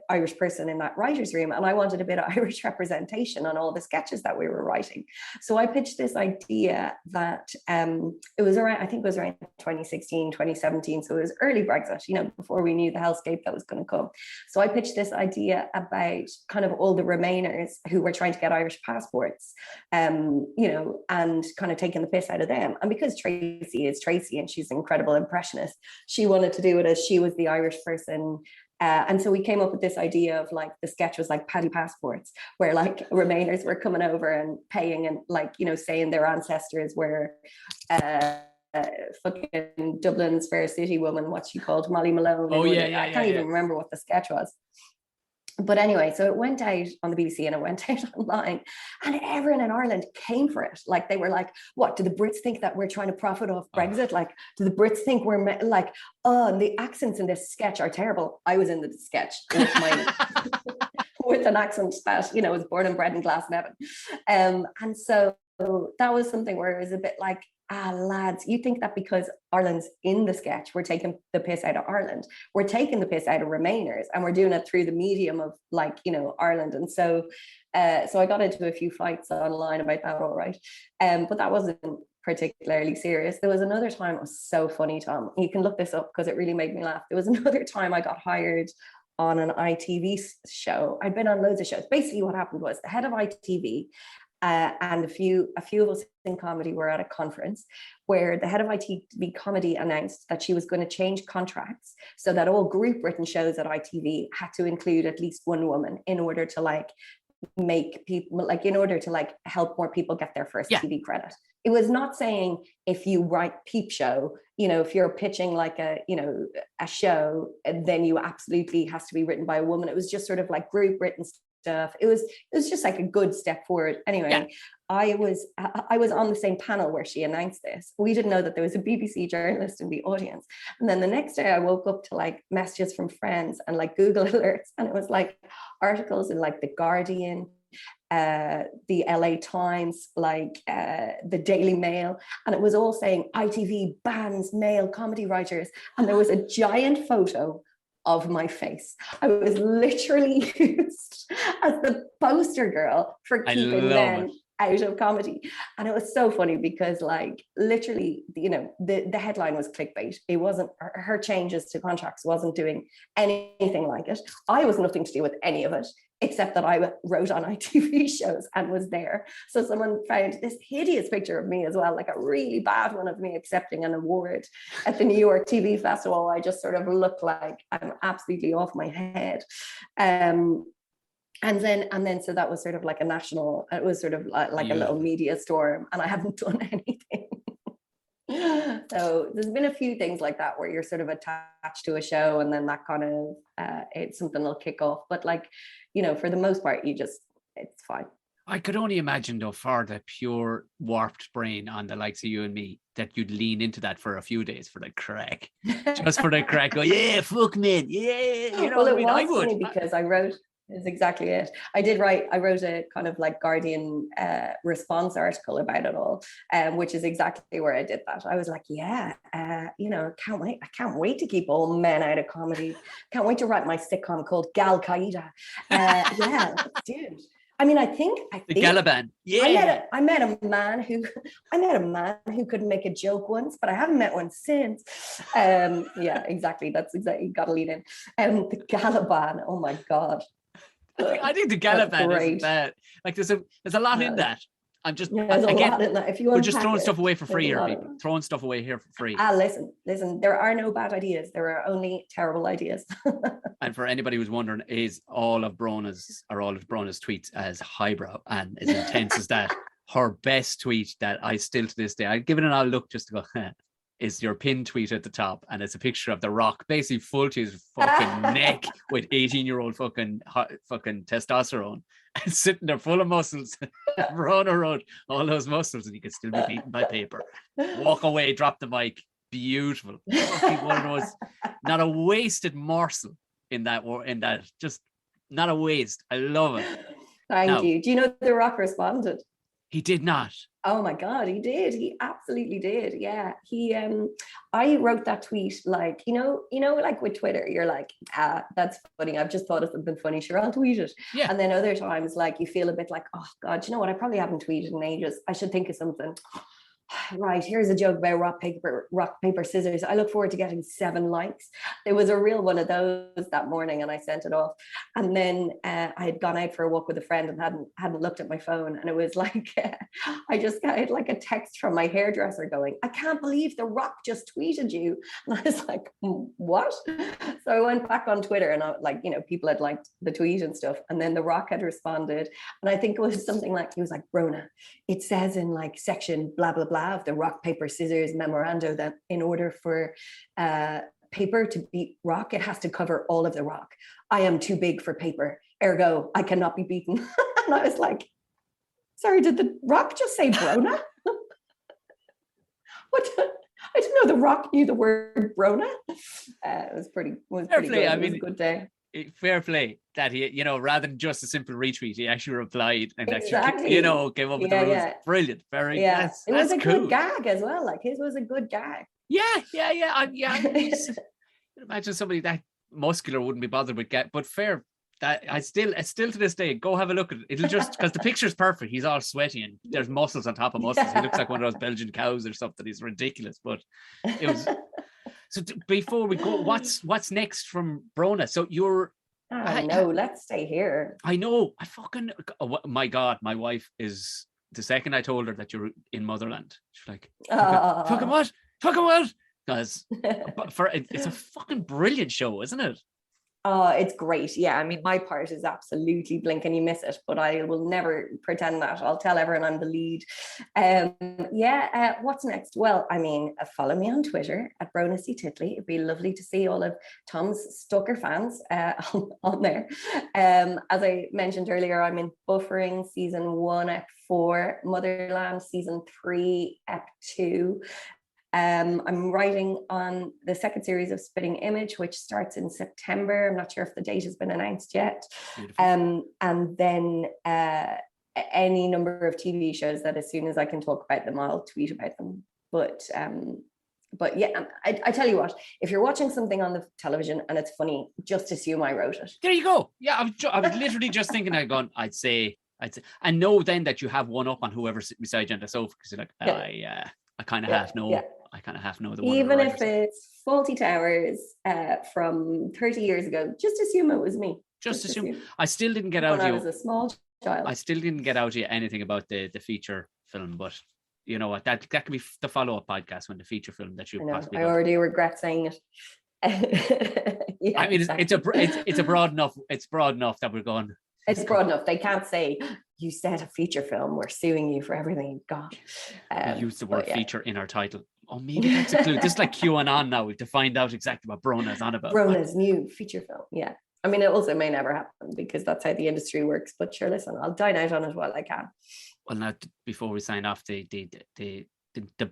Irish person in that writer's room, and I wanted a bit of Irish representation on all the sketches that we were writing. So I pitched this idea that it was around 2016, 2017, so it was early Brexit, before we knew the hellscape that was going to come. So I pitched this idea about kind of all the Remainers who were trying to get Irish passports, and kind of taking the piss out of them. And because Tracy is Tracy and she's an incredible impressionist, she wanted to do it as she was the Irish person And so we came up with this idea of like the sketch was like Paddy passports, where like Remainers were coming over and paying and like, you know, saying their ancestors were fucking Dublin's fair city woman, what she called Molly Malone. Oh yeah, I can't even remember what the sketch was. But anyway, so it went out on the BBC and it went out online, and everyone in Ireland came for it. Like they were like, what, do the Brits think that we're trying to profit off Brexit? Like, do the Brits think we're like, oh, and the accents in this sketch are terrible. I was in the sketch with my with an accent that, you know, was born and bred in Glasnevin. And so that was something where it was a bit like, lads, you think that because Ireland's in the sketch, we're taking the piss out of Ireland. We're taking the piss out of Remainers, and we're doing it through the medium of, like, you know, Ireland. And so so I got into a few fights online about that, all right. But that wasn't particularly serious. There was another time, it was so funny, Tom. You can look this up because it really made me laugh. There was another time I got hired on an ITV show. I'd been on loads of shows. Basically what happened was the head of ITV and a few of us in comedy were at a conference where the head of ITV comedy announced that she was going to change contracts so that all group written shows at ITV had to include at least one woman in order to like make people, like, in order to like help more people get their first TV credit. It was not saying if you write Peep Show, you know, if you're pitching like a, you know, a show, then you absolutely has to be written by a woman. It was just sort of like group written stuff. It was just like a good step forward. Anyway, I was on the same panel where she announced this. We didn't know that there was a BBC journalist in the audience. And then the next day I woke up to like messages from friends and like Google alerts, and it was like articles in like The Guardian, the LA Times, like the Daily Mail, and it was all saying ITV bans male comedy writers, and there was a giant photo of my face. I was literally used as the poster girl for keeping men out of comedy. And it was so funny because, like, literally, you know, the headline was clickbait. It wasn't, her changes to contracts wasn't doing anything like it. I was nothing to do with any of it, except that I wrote on ITV shows and was there. So someone found this hideous picture of me as well, like a really bad one of me accepting an award at the New York TV Festival. I just sort of look like I'm absolutely off my head. And then so that was sort of like a national, it was sort of like a little media storm, and I haven't done anything. So there's been a few things like that where you're sort of attached to a show, and then that kind of it's something will kick off. But like, you know, for the most part, it's fine. I could only imagine, though, for the pure warped brain on the likes of you and me, that you'd lean into that for a few days for the crack, just for the crack. Go, yeah, fuck men, yeah. You know, well, I mean, I would, funny because I wrote. Is exactly it. I wrote a kind of like Guardian response article about it all, which is exactly where I did that. I was like, yeah, you know, I can't wait to keep all men out of comedy. Can't wait to write my sitcom called Gal Qaeda. Yeah, dude. I mean, I think the Galaban. Yeah, I met a man who could make a joke once, but I haven't met one since. Yeah, exactly. That's exactly, you got to lead in. The Galaban. Oh my god. I think the Galaban isn't bad. Like there's a lot in that. I'm just again, if you we're just throwing stuff away for free here, people. Throwing stuff away here for free. Listen. There are no bad ideas. There are only terrible ideas. And for anybody who's wondering, is all of Brona's tweets as highbrow and as intense as that? Her best tweet that I still to this day, I'd give it an odd look just to go, is your pinned tweet at the top, and it's a picture of The Rock basically full to his fucking neck with 18-year-old fucking testosterone and sitting there full of muscles. Run around all those muscles, and he could still be beaten by paper. Walk away, drop the mic. Beautiful. Fucking one of those, not a wasted morsel in that, just not a waste. I love it. Thank you. Do you know The Rock responded? He did not. Oh my God, he did. He absolutely did. Yeah. I wrote that tweet, like, you know, like with Twitter, you're like, that's funny. I've just thought of something funny. Sure, I'll tweet it. Yeah. And then other times, like, you feel a bit like, oh God, you know what? I probably haven't tweeted in ages. I should think of something. Right, here's a joke about rock, paper, scissors. I look forward to getting 7 likes. There was a real one of those that morning and I sent it off. And then I had gone out for a walk with a friend and hadn't looked at my phone. And it was like, I just got like a text from my hairdresser going, I can't believe The Rock just tweeted you. And I was like, what? So I went back on Twitter and people had liked the tweet and stuff. And then The Rock had responded. And I think it was something like, he was like, Brona, it says in like section blah, blah, blah of the rock, paper, scissors memorando that in order for paper to beat rock, it has to cover all of the rock. I am too big for paper, ergo I cannot be beaten. And I was like, sorry, did the Rock just say Brona? What? I didn't know the Rock knew the word Brona. It was pretty good. It was a good day. Fair play that he, rather than just a simple retweet, he actually replied and exactly. actually, came up with the rules. Yeah. Brilliant. Very, yeah. It was a cool. good gag as well. Like his was a good gag. Yeah. Imagine somebody that muscular wouldn't be bothered with gag, but fair. That it's still to this day, go have a look at it. It'll just because the picture's perfect. He's all sweaty and there's muscles on top of muscles. He looks like one of those Belgian cows or something. He's ridiculous, but it was. So before we go, what's next from Brona? So you're. No, let's stay here. I know. Oh my God, my wife is the second I told her that you're in Motherland. She's like, fucking what? Because it's a fucking brilliant show, isn't it? Oh, it's great. Yeah, I mean, my part is absolutely blink and you miss it, but I will never pretend that. I'll tell everyone I'm the lead. What's next? Well, I mean, follow me on Twitter at Brona C Titley. It'd be lovely to see all of Tom's stalker fans on there. As I mentioned earlier, I'm in Buffering season 1, ep 4, Motherland season 3, ep 2. I'm writing on the second series of Spitting Image, which starts in September. I'm not sure if the date has been announced yet. And then any number of TV shows that as soon as I can talk about them, I'll tweet about them. But yeah, I tell you what, if you're watching something on the television and it's funny, just assume I wrote it. There you go. Yeah, I was literally just thinking, I'd say, I know then that you have one up on whoever's beside you on the sofa because you're like, I kind of half know. Yeah. I kind of half know the one. Even if it's Faulty Towers from 30 years ago, just assume it was me. Just assume. I still didn't get out of you. I was a small child. I still didn't get out of you anything about the feature film, but you know what? That can be the follow-up podcast when the feature film that you possibly. I already regret saying it. Yeah, I mean, exactly. it's a broad enough. It's broad enough that we're going. It's broad enough. They can't say you said a feature film. We're suing you for everything you've got. We use the word feature in our title. Oh, maybe that's a clue. This is like QAnon now to find out exactly what Brona's on about. Brona's new feature film. Yeah. I mean, it also may never happen because that's how the industry works. But sure, listen, I'll dine out on it while I can. Well, now before we sign off, the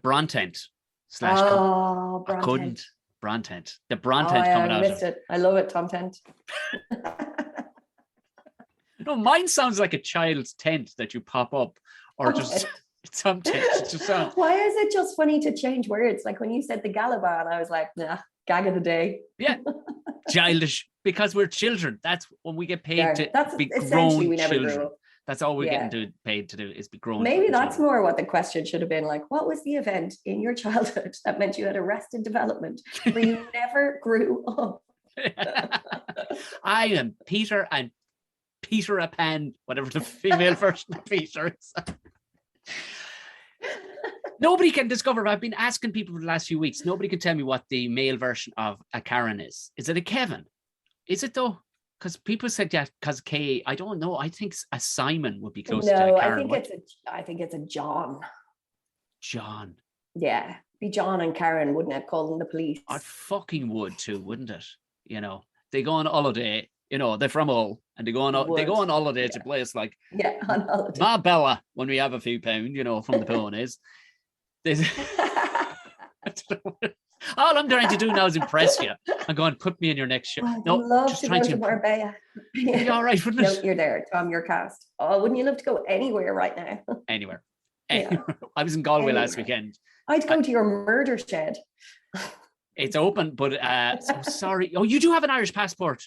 Brontent / Brontent. I couldn't. Brontent. The Brontent coming out. I missed it. I love it, Tom Tent. No, mine sounds like a child's tent that you pop up or just some tent. It just sounds... Why is it just funny to change words? Like when you said the Galaban, I was like, nah, gag of the day. Yeah, childish, because we're children. That's when we get paid to be grown we never children. That's all we're getting paid to do is be grown. Maybe that's more what the question should have been like. What was the event in your childhood that meant you had arrested development where you never grew up? I am Peter and Peter a Pan, whatever the female version of Peter is. Nobody can discover. I've been asking people for the last few weeks. Nobody can tell me what the male version of a Karen is. Is it a Kevin? Is it though? Because people said because K. I don't know. I think a Simon would be close to a Karen. I think it's a John. John. Yeah, be John and Karen, wouldn't it? Calling the police. I fucking would too, wouldn't it? You know, they go on holiday. You know, they're from Hull and they go on holiday to place like on holiday. Marbella when we have a few pounds, you know, from the ponies. All I'm trying to do now is impress you. I'm going, put me in your next show. No, love just to trying go to Marbella. Be all right, wouldn't it? No, you're there, Tom, you're cast. Oh, wouldn't you love to go anywhere right now? Anywhere. Yeah. I was in Galway last weekend. I'd go to your murder shed. It's open, but so sorry. Oh, you do have an Irish passport.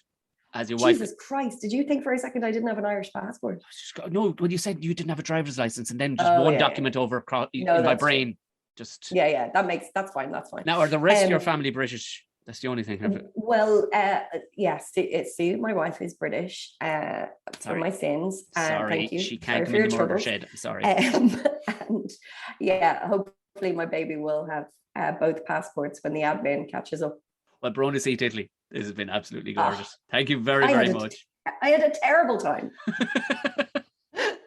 As your wife. Jesus Christ, did you think for a second I didn't have an Irish passport? No, when you said you didn't have a driver's license and then just one document over in my brain. Just Yeah. That's fine. now, are the rest of your family British? That's the only thing. Well, yes, Sue, my wife is British. For my sins. Sorry, thank you. she can't come for in the your murder troubles. shed. I'm sorry. And yeah, hopefully my baby will have both passports when the admin catches up. Well, Brona C Titley, this has been absolutely gorgeous. Thank you very much. I had a terrible time.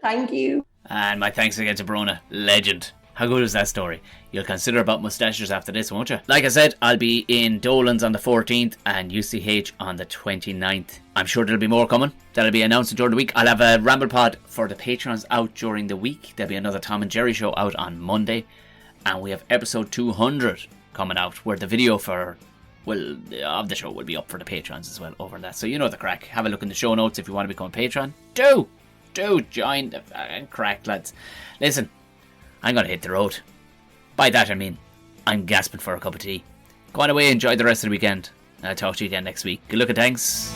Thank you. And my thanks again to Brona. Legend. How good is that story? You'll consider about moustaches after this, won't you? Like I said, I'll be in Dolan's on the 14th and UCH on the 29th. I'm sure there'll be more coming. That'll be announced during the week. I'll have a ramble pod for the patrons out during the week. There'll be another Tom and Jerry show out on Monday. And we have episode 200 coming out, where the video of the show will be up for the patrons as well over that. So you know the crack. Have a look in the show notes if you want to become a patron. Do join the crack, lads. Listen, I'm going to hit the road. By that I mean, I'm gasping for a cup of tea. Go on away, enjoy the rest of the weekend. I'll talk to you again next week. Good luck and thanks.